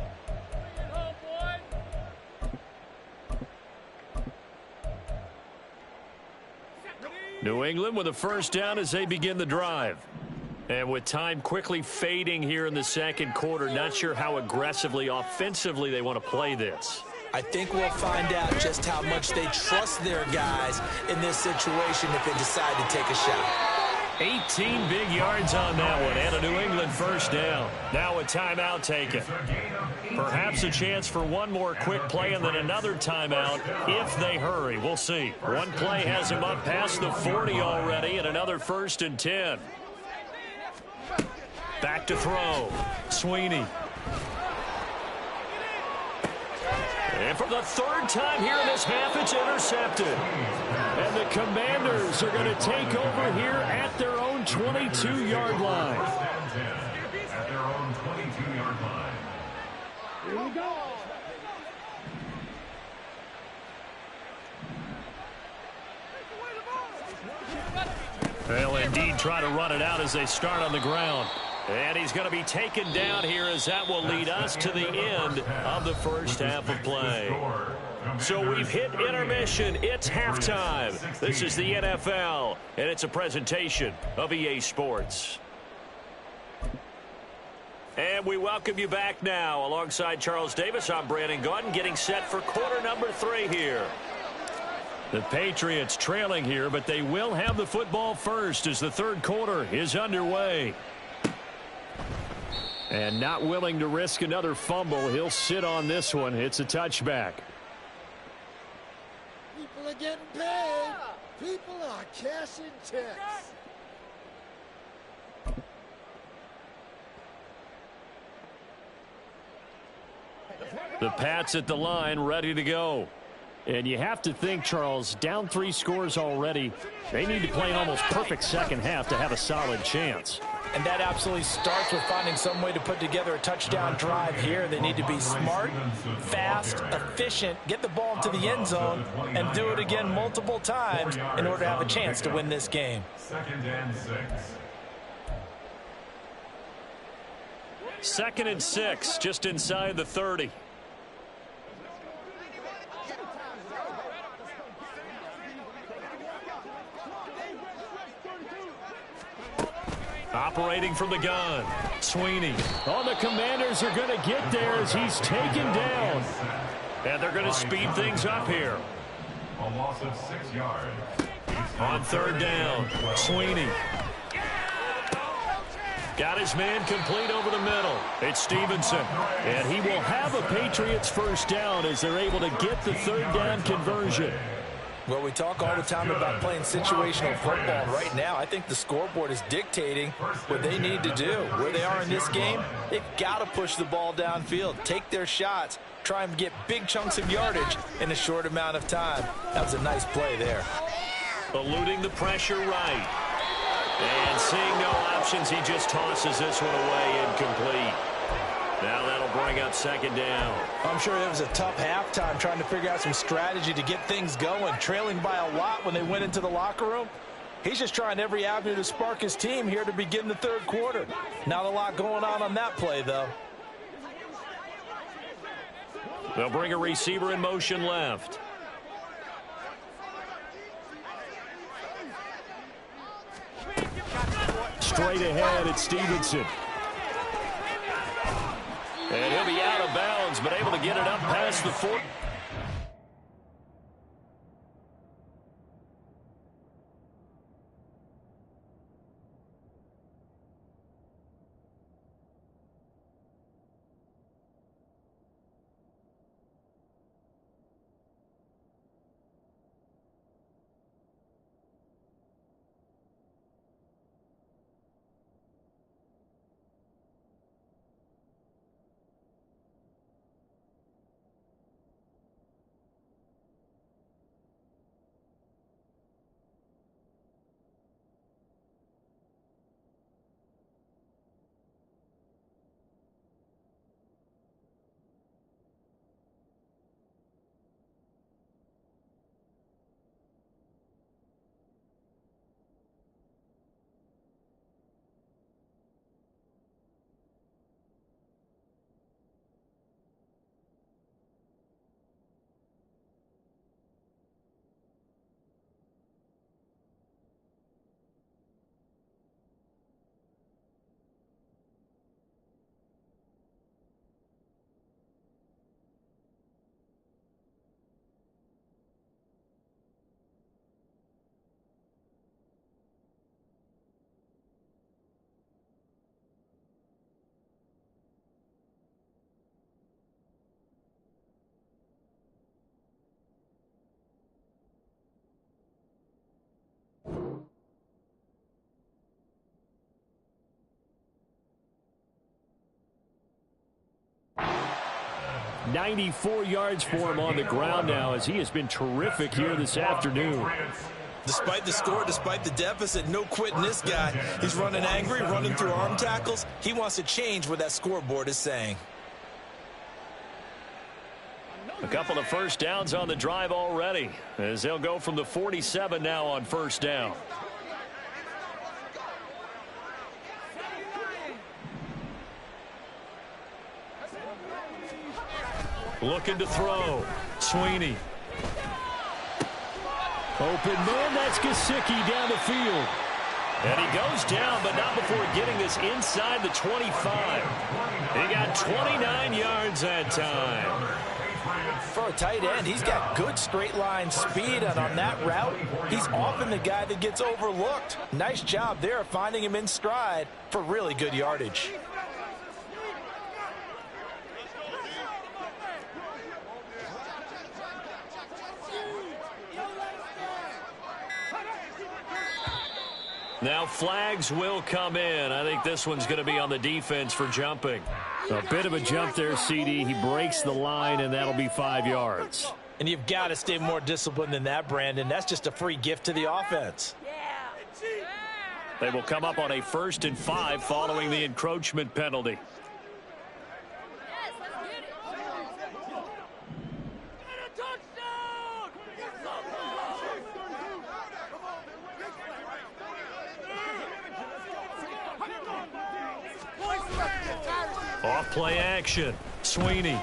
New England with a first down as they begin the drive. And with time quickly fading here in the second quarter, not sure how aggressively, offensively they want to play this. I think we'll find out just how much they trust their guys in this situation if they decide to take a shot. 18 big yards on that one, and a New England first down. Now a timeout taken. Perhaps a chance for one more quick play and then another timeout if they hurry. We'll see. One play has him up past the 40 already, and another first and 10. Back to throw. Sweeney. And for the third time here in this half, it's intercepted. And the Commanders are going to take over here at their own 22-yard line. At their own 22-yard line. Here we go. They'll indeed try to run it out as they start on the ground. And he's going to be taken down here as that will lead us to the end of the first half of play. So we've hit intermission. It's halftime. This is the NFL, and it's a presentation of EA Sports. And we welcome you back now. Alongside Charles Davis, I'm Brandon Gaudin, getting set for quarter number 3 here. The Patriots trailing here, but they will have the football first as the third quarter is underway. And not willing to risk another fumble, he'll sit on this one. It's a touchback. People are getting paid. People are cashing checks. The Pats at the line, ready to go. And you have to think, Charles, down 3 scores already. They need to play an almost perfect second half to have a solid chance. And that absolutely starts with finding some way to put together a touchdown drive here. They need to be smart, fast, efficient, get the ball into the end zone, and do it again multiple times in order to have a chance to win this game. 2nd and 6. 2nd and 6, just inside the 30. Operating from the gun, Sweeney. Oh, the Commanders are going to get there as he's taken down. And they're going to speed things up here. A loss of 6 yards. On 3rd down, Sweeney. Got his man complete over the middle. It's Stevenson. And he will have a Patriots first down as they're able to get the 3rd down conversion. Well, we talk all the time about playing situational football. Right now, I think the scoreboard is dictating what they need to do. Where they are in this game, they've got to push the ball downfield, take their shots, try and get big chunks of yardage in a short amount of time. That was a nice play there. Eluding the pressure right. And seeing no options, he just tosses this one away incomplete. Now that'll bring up 2nd down. I'm sure it was a tough halftime trying to figure out some strategy to get things going. Trailing by a lot when they went into the locker room. He's just trying every avenue to spark his team here to begin the 3rd quarter. Not a lot going on that play, though. They'll bring a receiver in motion left. Straight ahead, it's Stevenson. And he'll be out of bounds, but able to get it up past the 4. 94 yards for him on the ground now, as he has been terrific here this afternoon. Despite the score, despite the deficit, no quitting this guy. He's running angry, running through arm tackles. He wants to change what that scoreboard is saying. A couple of first downs on the drive already, as they'll go from the 47 now on first down. Looking to throw. Sweeney. Open man, that's Gesicki down the field. And he goes down, but not before getting this inside the 25. He got 29 yards that time. For a tight end, he's got good straight line speed, and on that route, he's often the guy that gets overlooked. Nice job there of finding him in stride for really good yardage. Now flags will come in. I think this one's going to be on the defense for jumping. A bit of a jump there, CD. He breaks the line, and that'll be 5 yards. And you've got to stay more disciplined than that, Brandon. That's just a free gift to the offense. They will come up on a 1st and 5 following the encroachment penalty. Off play action. Sweeney.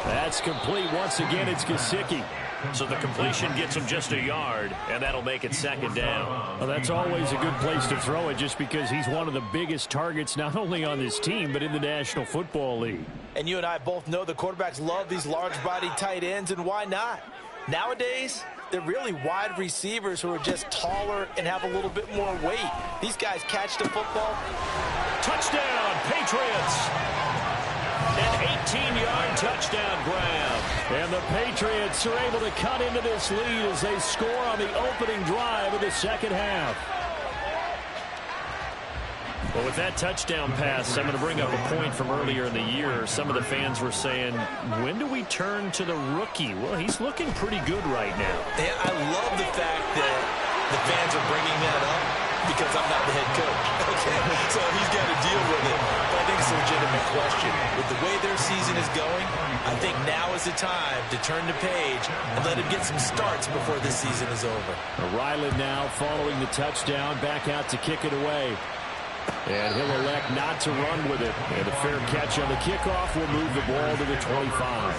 That's complete. Once again, it's Gesicki. So the completion gets him just a yard, and that'll make it 2nd down. Well, that's always a good place to throw it, just because he's one of the biggest targets not only on this team but in the National Football League. And you and I both know the quarterbacks love these large-bodied tight ends, and why not? Nowadays, they're really wide receivers who are just taller and have a little bit more weight. These guys catch the football. Touchdown, Patriots! An 18-yard touchdown grab. And the Patriots are able to cut into this lead as they score on the opening drive of the 2nd half. Well, with that touchdown pass, I'm going to bring up a point from earlier in the year. Some of the fans were saying, when do we turn to the rookie? Well, he's looking pretty good right now. And I love the fact that the fans are bringing that up because I'm not the head coach. Okay, so he's got to deal with it. But I think it's a legitimate question. With the way their season is going, I think now is the time to turn the page and let him get some starts before this season is over. Ryland now following the touchdown, back out to kick it away. And he'll elect not to run with it. And a fair catch on the kickoff will move the ball to the 25.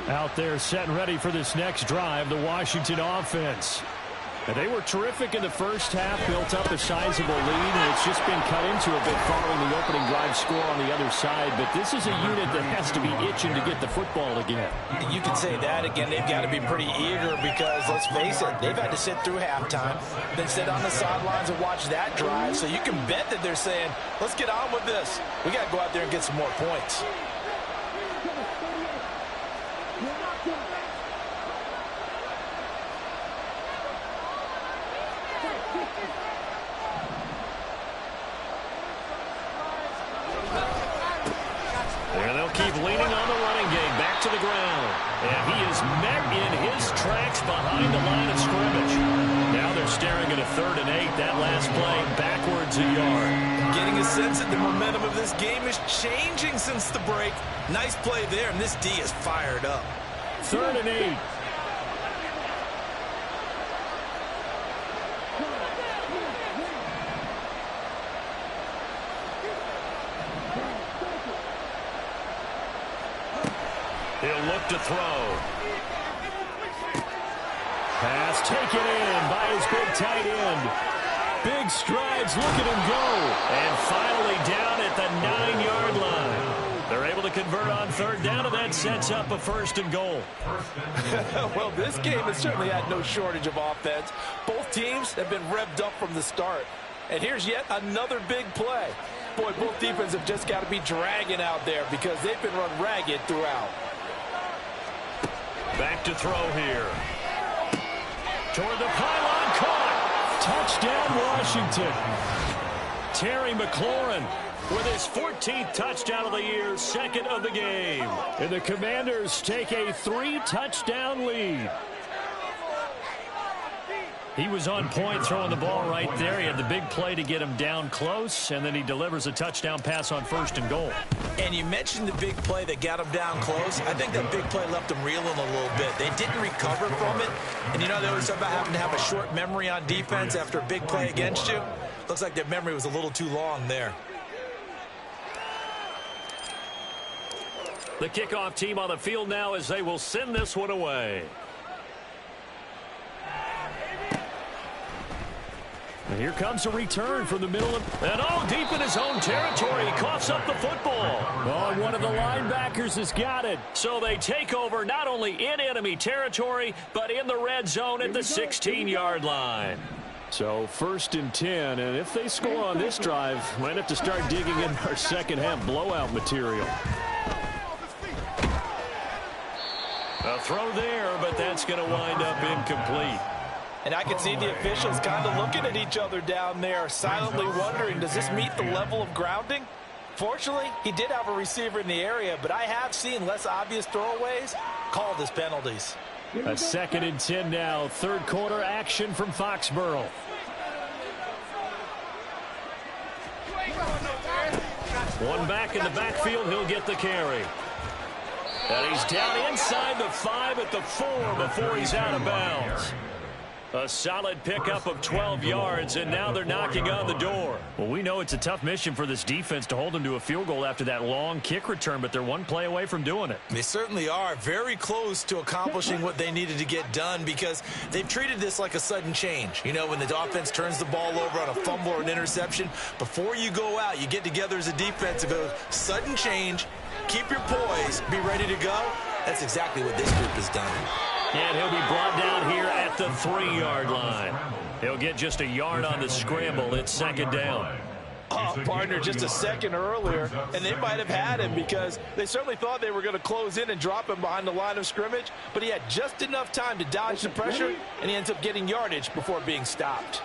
Out there set and ready for this next drive, the Washington offense. And they were terrific in the first half, built up a sizable lead, and it's just been cut into a bit following the opening drive score on the other side. But this is a unit that has to be itching to get the football again. You can say that again. They've got to be pretty eager because, let's face it, they've had to sit through halftime, then sit on the sidelines and watch that drive. So you can bet that they're saying, let's get on with this. We got to go out there and get some more points. Keep leaning on the running game, back to the ground. And he is met in his tracks behind the line of scrimmage. Now they're staring at a 3rd and 8. That last play, backwards a yard. Getting a sense that the momentum of this game is changing since the break. Nice play there, and this D is fired up. 3rd and 8. He'll look to throw. Pass taken in by his big tight end. Big strides, look at him go. And finally down at the 9-yard line. They're able to convert on 3rd down, and that sets up a 1st and goal. Well, this game has certainly had no shortage of offense. Both teams have been revved up from the start. And here's yet another big play. Boy, both defenses have just got to be dragging out there because they've been run ragged throughout. Back to throw here. Toward the pylon, caught. Washington. Terry McLaurin with his 14th touchdown of the year, second of the game. And the Commanders take a 3-touchdown lead. He was on point throwing the ball right there. He had the big play to get him down close, and then he delivers a touchdown pass on 1st and goal. And you mentioned the big play that got him down close. I think that big play left him reeling a little bit. They didn't recover from it. And you know, they always talk about having to have a short memory on defense after a big play against you. Looks like their memory was a little too long there. The kickoff team on the field now as they will send this one away. And here comes a return from the middle of, and deep in his own territory. He coughs up the football. And one of the linebackers has got it. So they take over not only in enemy territory, but in the red zone at the 16-yard line. So 1st and 10, and if they score on this drive, might have to start digging in our second half blowout material. A throw there, but that's going to wind up incomplete. And I can see the officials kind of looking at each other down there, silently wondering, does this meet the level of grounding? Fortunately, he did have a receiver in the area, but I have seen less obvious throwaways called as penalties. A 2nd and 10 now, 3rd quarter action from Foxborough. One back in the backfield, he'll get the carry. And he's down inside the 5 at the 4 before he's out of bounds. A solid pickup of 12 yards, and now they're knocking on the door. Well, we know it's a tough mission for this defense to hold them to a field goal after that long kick return, but they're one play away from doing it. They certainly are very close to accomplishing what they needed to get done because they've treated this like a sudden change. You know, when the offense turns the ball over on a fumble or an interception, before you go out, you get together as a defense and go, sudden change, keep your poise, be ready to go. That's exactly what this group has done. And he'll be brought down here at the 3-yard line. He'll get just a yard on the scramble. It's 2nd down. Partner, just a second earlier, and they might have had him because they certainly thought they were going to close in and drop him behind the line of scrimmage, but he had just enough time to dodge the pressure, and he ends up getting yardage before being stopped.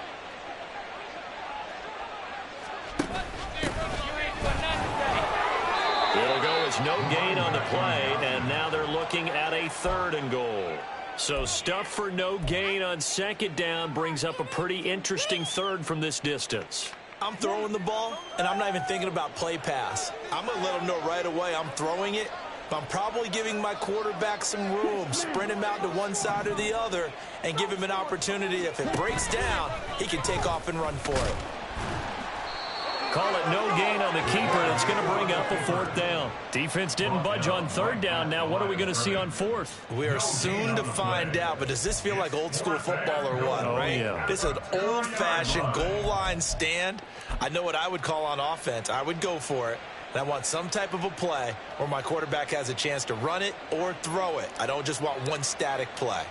It'll go as no gain on the play, and now they're looking at a 3rd and goal. So stuff for no gain on 2nd down brings up a pretty interesting 3rd from this distance. I'm throwing the ball, and I'm not even thinking about play pass. I'm going to let them know right away I'm throwing it, but I'm probably giving my quarterback some room, sprint him out to one side or the other, and give him an opportunity. If it breaks down, he can take off and run for it. Call it no gain on the keeper, and it's going to bring up a 4th down. Defense didn't budge on 3rd down. Now what are we going to see on 4th? We are soon to find out, but does this feel like old school football or what, right? Yeah. This is an old-fashioned goal line stand. I know what I would call on offense. I would go for it. And I want some type of a play where my quarterback has a chance to run it or throw it. I don't just want one static play.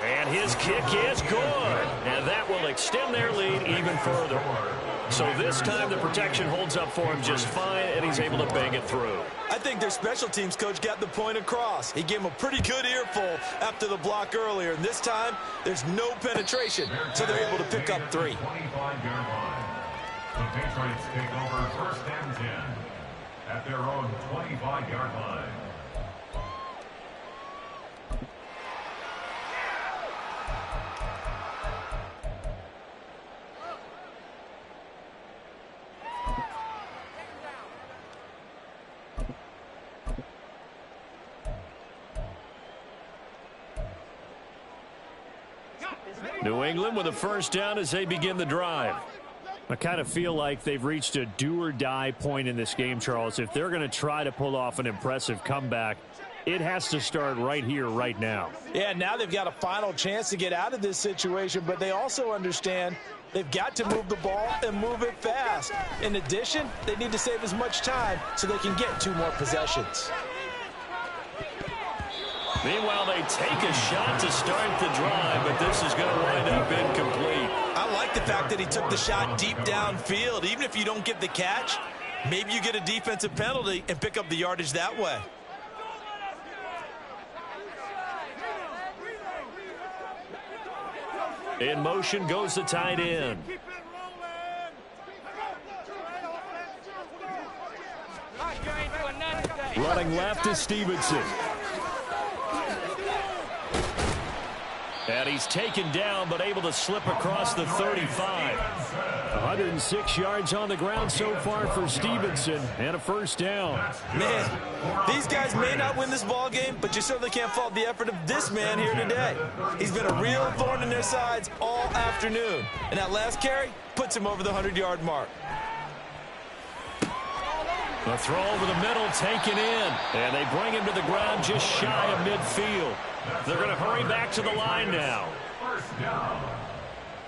And his kick is good. And that will extend their lead even further. So this time the protection holds up for him just fine, and he's able to bang it through. I think their special teams coach got the point across. He gave him a pretty good earful after the block earlier. And this time, there's no penetration. So they're able to pick up 3. 25-yard line. The Patriots take over 1st and 10 at their own 25-yard line. New England with a 1st down as they begin the drive. I kind of feel like they've reached a do-or-die point in this game, Charles. If they're going to try to pull off an impressive comeback, it has to start right here, right now. Yeah, now they've got a final chance to get out of this situation, but they also understand they've got to move the ball and move it fast. In addition, they need to save as much time so they can get 2 more possessions. Meanwhile, they take a shot to start the drive, but this is going to wind up incomplete. I like the fact that he took the shot deep downfield. Even if you don't get the catch, maybe you get a defensive penalty and pick up the yardage that way. In motion goes the tight end. Keep it rolling. Running left is Stevenson. And he's taken down, but able to slip across the 35. 106 yards on the ground so far for Stevenson, and a first down. Man, these guys may not win this ball game, but you certainly can't fault the effort of this man here today. He's been a real thorn in their sides all afternoon. And that last carry puts him over the 100-yard mark. The throw over the middle taken in, and they bring him to the ground just shy of midfield. They're going to hurry back to the line now. First down.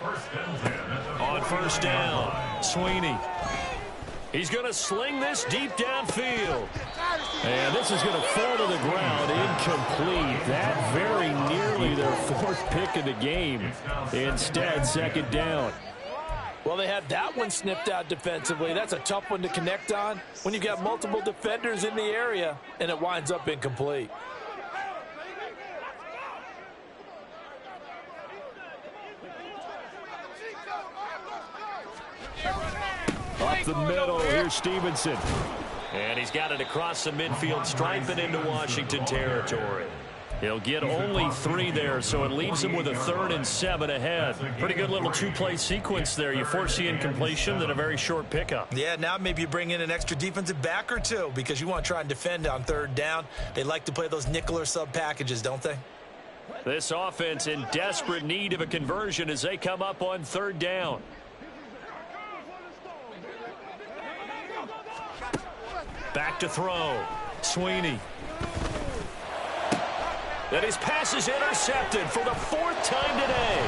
First and 10 at the On first down, Sweeney. He's going to sling this deep downfield. And this is going to fall to the ground, incomplete. That very nearly their fourth pick of the game. Instead, second down. Well, they had that one snipped out defensively. That's a tough one to connect on when you've got multiple defenders in the area, and it winds up incomplete. Up the middle, here's Stevenson. And he's got it across the midfield stripe and into Washington territory. He'll get only 3 there, so it leaves him with a 3rd and 7 ahead. Pretty good little two-play sequence there. You force the incompletion, then a very short pickup. Yeah, now maybe you bring in an extra defensive back or two because you want to try and defend on 3rd down. They like to play those nickel or sub packages, don't they? This offense in desperate need of a conversion as they come up on 3rd down. Back to throw. Sweeney. And his pass is intercepted for the 4th time today.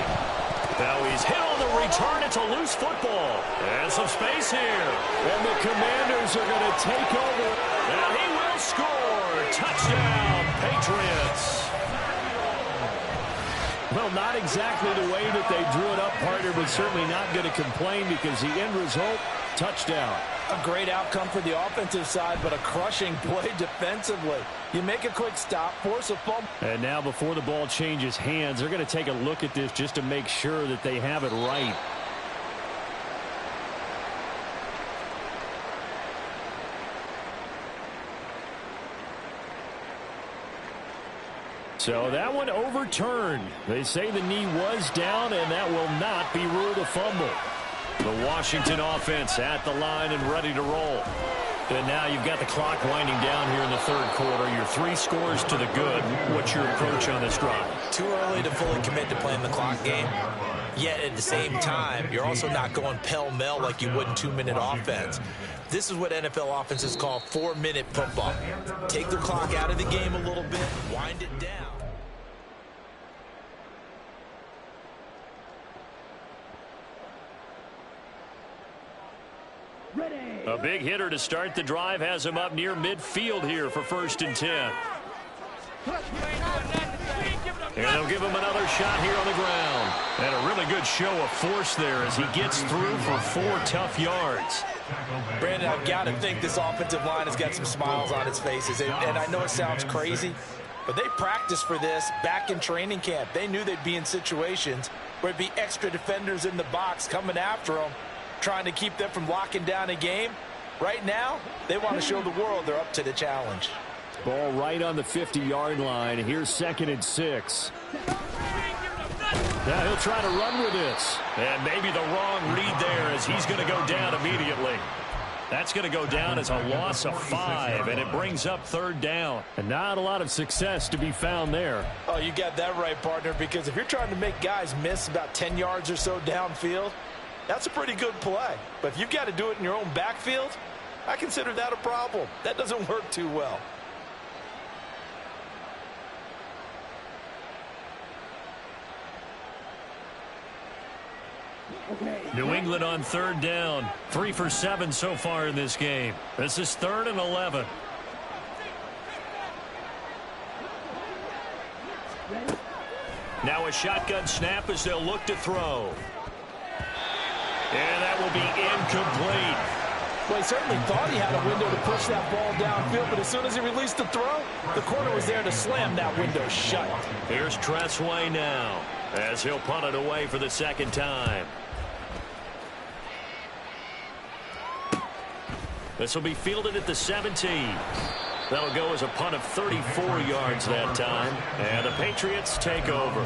Now he's hit on the return. It's a loose football. And some space here. And the Commanders are going to take over. And he will score. Touchdown, Patriots. Well, not exactly the way that they drew it up, partner, but certainly not going to complain because the end result, touchdown. A great outcome for the offensive side, but a crushing play defensively. You make a quick stop, force a fumble. And now before the ball changes hands, they're going to take a look at this just to make sure that they have it right. So that one overturned. They say the knee was down, and that will not be ruled a fumble. The Washington offense at the line and ready to roll. And now you've got the clock winding down here in the 3rd quarter. Your 3 scores to the good. What's your approach on this drive? Too early to fully commit to playing the clock game. Yet at the same time, you're also not going pell-mell like you would in 2-minute offense. This is what NFL offenses call 4-minute football. Take the clock out of the game a little bit, wind it down. A big hitter to start the drive has him up near midfield here for 1st and 10. And they'll give him another shot here on the ground. And a really good show of force there as he gets through for 4 tough yards. Brandon, I've got to think this offensive line has got some smiles on its faces. And I know it sounds crazy, but they practiced for this back in training camp. They knew they'd be in situations where it'd be extra defenders in the box coming after them, trying to keep them from locking down a game. Right now, they want to show the world they're up to the challenge. Ball right on the 50-yard line. Here's 2nd and 6. Now he'll try to run with this. And maybe the wrong read there as he's going to go down immediately. That's going to go down as a loss of 5, and it brings up 3rd down. And not a lot of success to be found there. Oh, you got that right, partner, because if you're trying to make guys miss about 10 yards or so downfield, that's a pretty good play. But if you've got to do it in your own backfield, I consider that a problem. That doesn't work too well. New England on 3rd down. 3 for 7 so far in this game. This is 3rd and 11. Now a shotgun snap as they'll look to throw. And that will be incomplete. Well, he certainly thought he had a window to push that ball downfield, but as soon as he released the throw, the corner was there to slam that window shut. Here's Tressway now. as he'll punt it away for the second time. This will be fielded at the 17. That'll go as a punt of 34 yards that time. And the Patriots take over.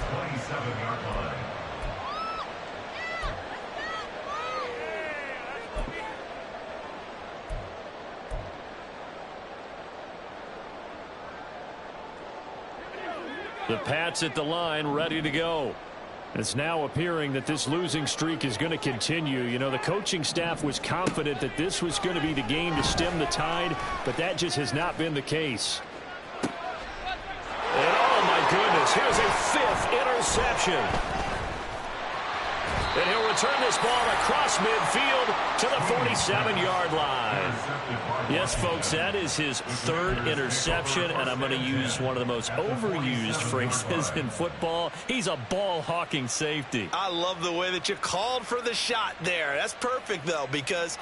The Pats at the line, ready to go. It's now appearing that this losing streak is going to continue. You know, the coaching staff was confident that this was going to be the game to stem the tide, but that just has not been the case. And oh, my goodness, here's a 5th interception. And he'll return this ball across midfield to the 47-yard line. Yes, folks, that is his 3rd interception, and I'm going to use one of the most overused phrases in football. He's a ball-hawking safety. I love the way that you called for the shot there. That's perfect, though, because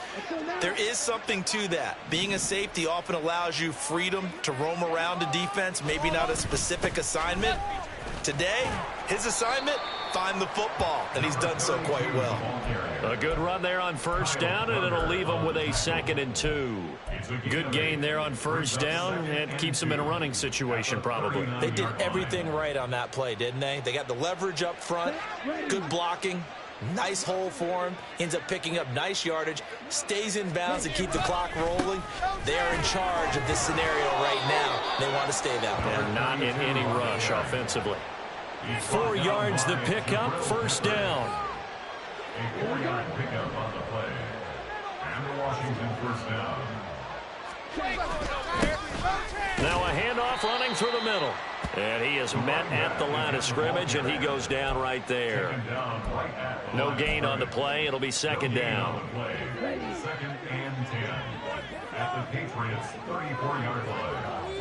there is something to that. Being a safety often allows you freedom to roam around a defense, maybe not a specific assignment. Today, his assignment, find the football, and he's done so quite well. A good run there on first down, and it'll leave him with a 2nd and 2. Good gain there on first down, and keeps him in a running situation probably. They did everything right on that play, didn't they? They got the leverage up front, good blocking, nice hole for him, ends up picking up nice yardage, stays in bounds to keep the clock rolling. They're in charge of this scenario right now. They want to stay that way. They're not in any rush offensively. 4 yards the pickup, first down. A 4-yard pickup on the play. And the Washington first down. Now a handoff running through the middle. And he is met at the line of scrimmage, and he goes down right there. No gain on the play. It'll be 2nd down. 2nd and 10 at the Patriots' 34-yard line.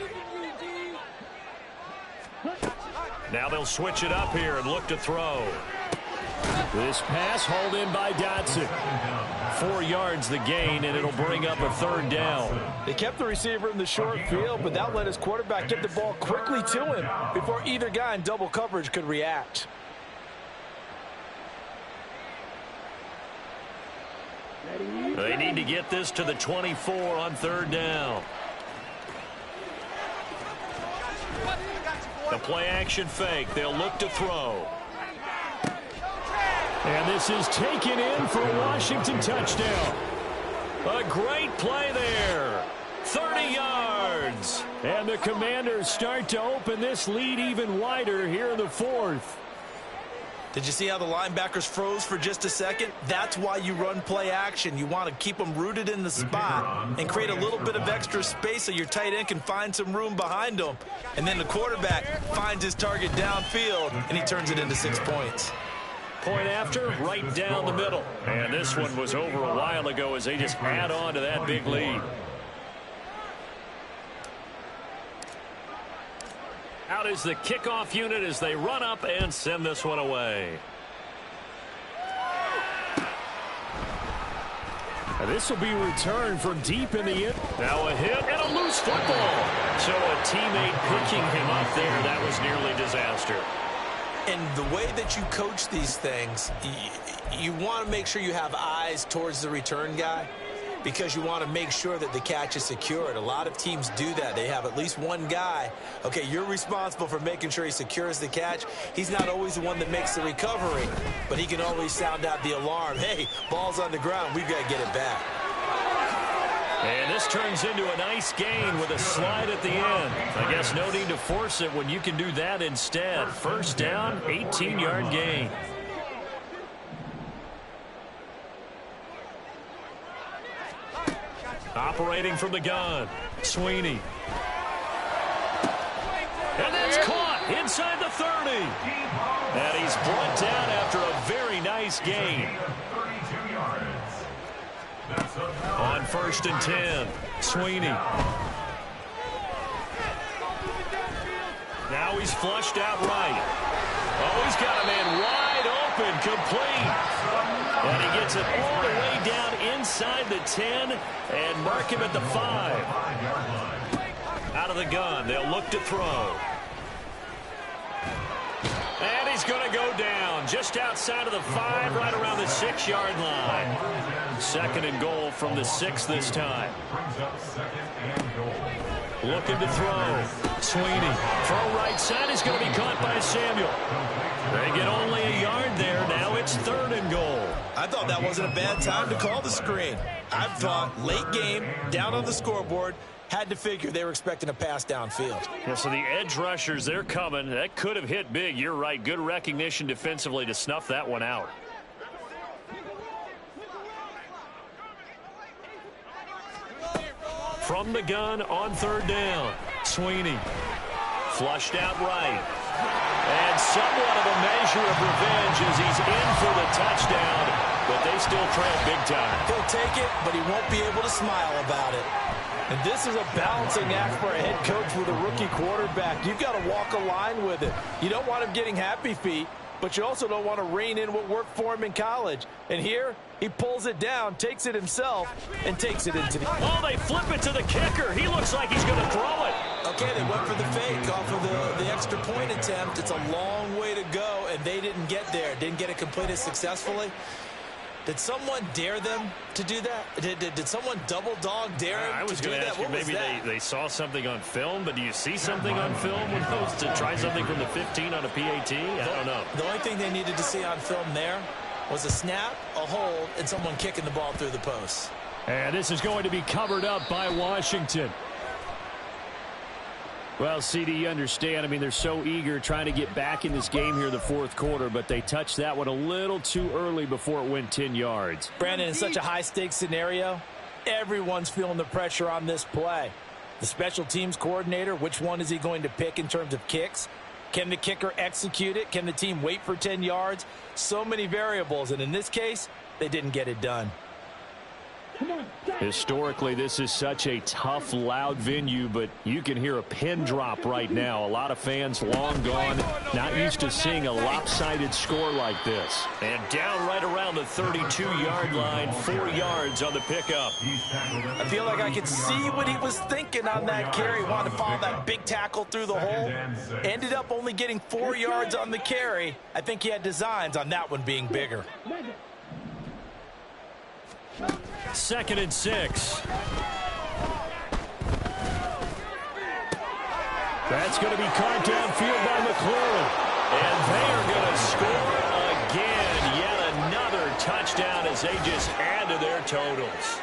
Now they'll switch it up here and look to throw. This pass hauled in by Dotson. 4 yards the gain, and it'll bring up a 3rd down. They kept the receiver in the short field, but that let his quarterback get the ball quickly to him before either guy in double coverage could react. They need to get this to the 24 on 3rd down. The play action fake. They'll look to throw. And this is taken in for a Washington touchdown. A great play there. 30 yards. And the Commanders start to open this lead even wider here in the 4th. Did you see how the linebackers froze for just a second? That's why you run play action. You want to keep them rooted in the spot and create a little bit of extra space so your tight end can find some room behind them. And then the quarterback finds his target downfield, and he turns it into 6 points. Point after, right down the middle. And this one was over a while ago as they just add on to that big lead. Out is the kickoff unit as they run up and send this one away. And this will be returned from deep in the end. Now a hit and a loose football. So a teammate picking him up there, that was nearly disaster. And the way that you coach these things, you want to make sure you have eyes towards the return guy, because you want to make sure that the catch is secured. A lot of teams do that. They have at least one guy. Okay, you're responsible for making sure he secures the catch. He's not always the one that makes the recovery, but he can always sound out the alarm. Hey, ball's on the ground. We've got to get it back. And this turns into a nice gain with a slide at the end. I guess no need to force it when you can do that instead. First down, 18-yard gain. Operating from the gun, Sweeney. And that's caught inside the 30. And he's brought down after a very nice gain. On 1st and 10, Sweeney. Now he's flushed out right. Oh, he's got a man wide open, complete. And he gets it all the way down inside the 10 and mark him at the 5. Out of the gun, they'll look to throw. And he's going to go down. just outside of the 5, right around the 6-yard line. 2nd and goal from the 6 this time. Looking to throw. Sweeney. Throw right side is going to be caught by Samuel. They get only a yard there. Now it's 3rd and goal. I thought that wasn't a bad time to call the screen. I thought late game, down on the scoreboard, had to figure they were expecting a pass downfield. Yeah, so the edge rushers, they're coming. That could have hit big. You're right. Good recognition defensively to snuff that one out. From the gun on 3rd down. Sweeney. Flushed out right. And somewhat of a measure of revenge as he's in for the touchdown. But they still trail big time. He'll take it, but he won't be able to smile about it. And this is a balancing act for a head coach with a rookie quarterback. You've got to walk a line with it. You don't want him getting happy feet, but you also don't want to rein in what worked for him in college. And here, he pulls it down, takes it himself, and takes it into the... Oh, they flip it to the kicker. He looks like he's going to throw it. Okay, they went for the fake off of the extra point attempt. It's a long way to go, and they didn't get there. Didn't get it completed successfully. Did someone dare them to do that? Did someone double dog dare him I was to do going to that? ask you, maybe they saw something on film, but do you see something on film with those to try something from the 15 on a PAT? I don't know. The only thing they needed to see on film there was a snap, a hold, and someone kicking the ball through the post. And this is going to be covered up by Washington. Well, CD, you understand. I mean, they're so eager trying to get back in this game here the 4th quarter, but they touched that one a little too early before it went 10 yards. Brandon, in such a high-stakes scenario, everyone's feeling the pressure on this play. The special teams coordinator, which one is he going to pick in terms of kicks? Can the kicker execute it? Can the team wait for 10 yards? So many variables, and in this case, they didn't get it done. Historically, this is such a tough, loud venue, but you can hear a pin drop right now. A lot of fans long gone, not used to seeing a lopsided score like this. And down right around the 32-yard line, 4 yards on the pickup. I feel like I could see what he was thinking on that carry. Wanted to follow that big tackle through the hole. Ended up only getting 4 yards on the carry. I think he had designs on that one being bigger. 2nd and 6. That's going to be caught downfield by McLaurin. And they are going to score again. Yet another touchdown as they just add to their totals.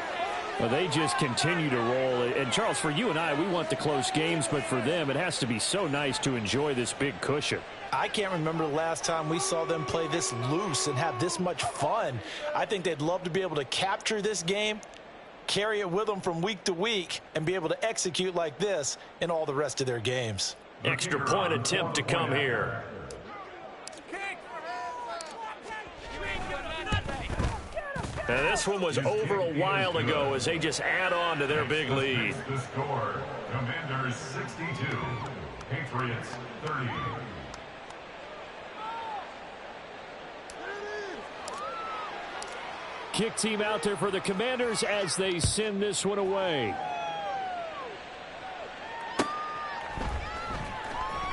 Well, they just continue to roll. And, Charles, for you and I, we want the close games, but for them, it has to be so nice to enjoy this big cushion. I can't remember the last time we saw them play this loose and have this much fun. I think they'd love to be able to capture this game, carry it with them from week to week, and be able to execute like this in all the rest of their games. Extra point attempt to come here. And this one was over a while ago as they just add on to their big lead. The score, Commanders 62, Patriots 30. Kick team out there for the Commanders as they send this one away.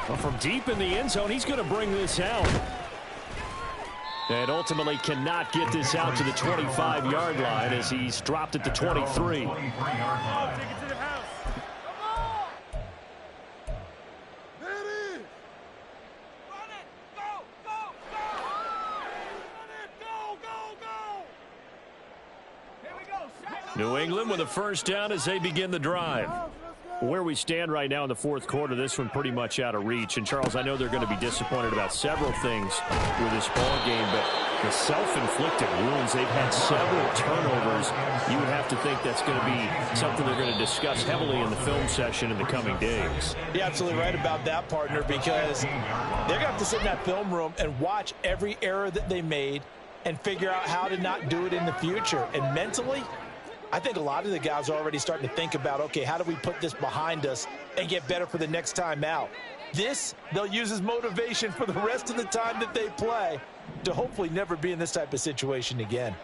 Well, from deep in the end zone, he's going to bring this out. And ultimately cannot get this out to the 25-yard line as he's dropped at the 23. New England with a first down as they begin the drive. Where we stand right now in the 4th quarter, this one pretty much out of reach. And, Charles, I know they're going to be disappointed about several things with this ball game, but the self-inflicted wounds, they've had several turnovers. You would have to think that's going to be something they're going to discuss heavily in the film session in the coming days. You're absolutely right about that, partner, because they're going to have to sit in that film room and watch every error that they made and figure out how to not do it in the future. And mentally, I think a lot of the guys are already starting to think about, okay, how do we put this behind us and get better for the next time out? This, they'll use as motivation for the rest of the time that they play to hopefully never be in this type of situation again.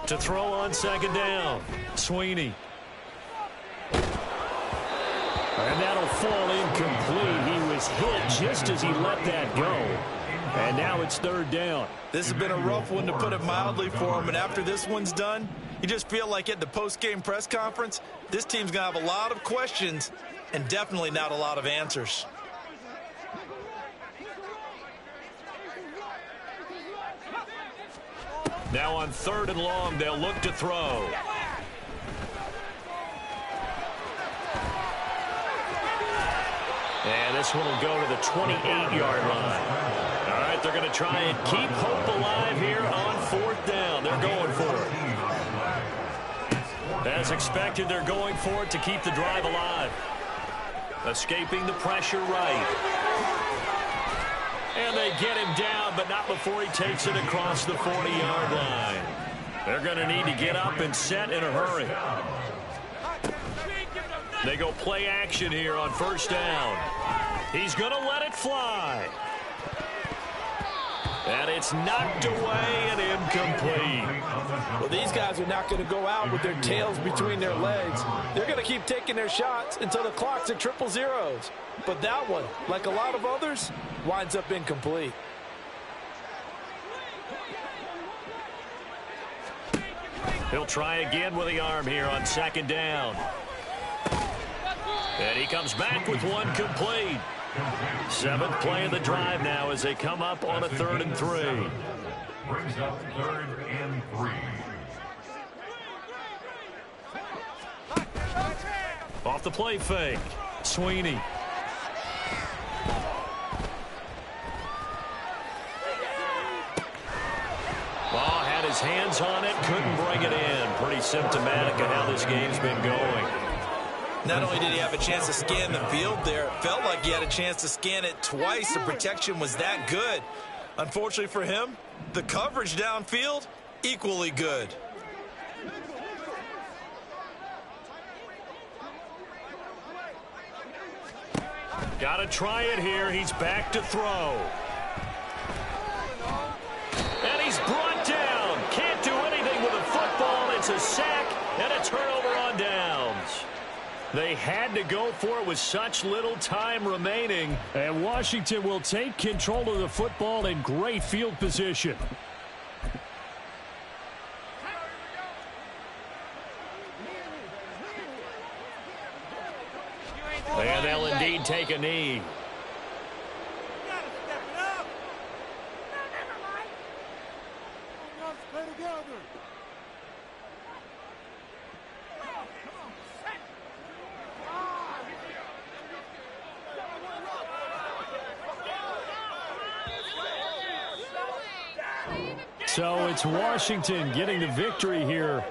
To throw on second down, Sweeney. And that'll fall incomplete. He was hit just as he let that go. And now it's third down. This has been a rough one, to put it mildly, for him. And after this one's done, you just feel like at the post-game press conference, this team's going to have a lot of questions and definitely not a lot of answers. Now on third and long, they'll look to throw. And this one will go to the 28-yard line. All right, they're going to try and keep hope alive here on fourth down. They're going for it. As expected, they're going for it to keep the drive alive. Escaping the pressure right. And they get him down, but not before he takes it across the 40-yard line. They're going to need to get up and set in a hurry. They go play action here on first down. He's going to let it fly. And it's knocked away and incomplete. Well, these guys are not going to go out with their tails between their legs. They're going to keep taking their shots until the clock's at 000. But that one, like a lot of others, winds up incomplete. He'll try again with the arm here on second down. And he comes back with one complete. Seventh play of the drive now as they come up on a 3rd and 3. Brings up 3rd and 3. Off the play fake. Sweeney. Well, had his hands on it, couldn't bring it in. Pretty symptomatic of how this game's been going. Not only did he have a chance to scan the field there, it felt like he had a chance to scan it twice. The protection was that good. Unfortunately for him, the coverage downfield, equally good. Got to try it here. He's back to throw. And he's brought down. Can't do anything with a football. It's a sack and a turnover on downs. They had to go for it with such little time remaining. And Washington will take control of the football in great field position. And they'll indeed take a knee. So it's Washington getting the victory here.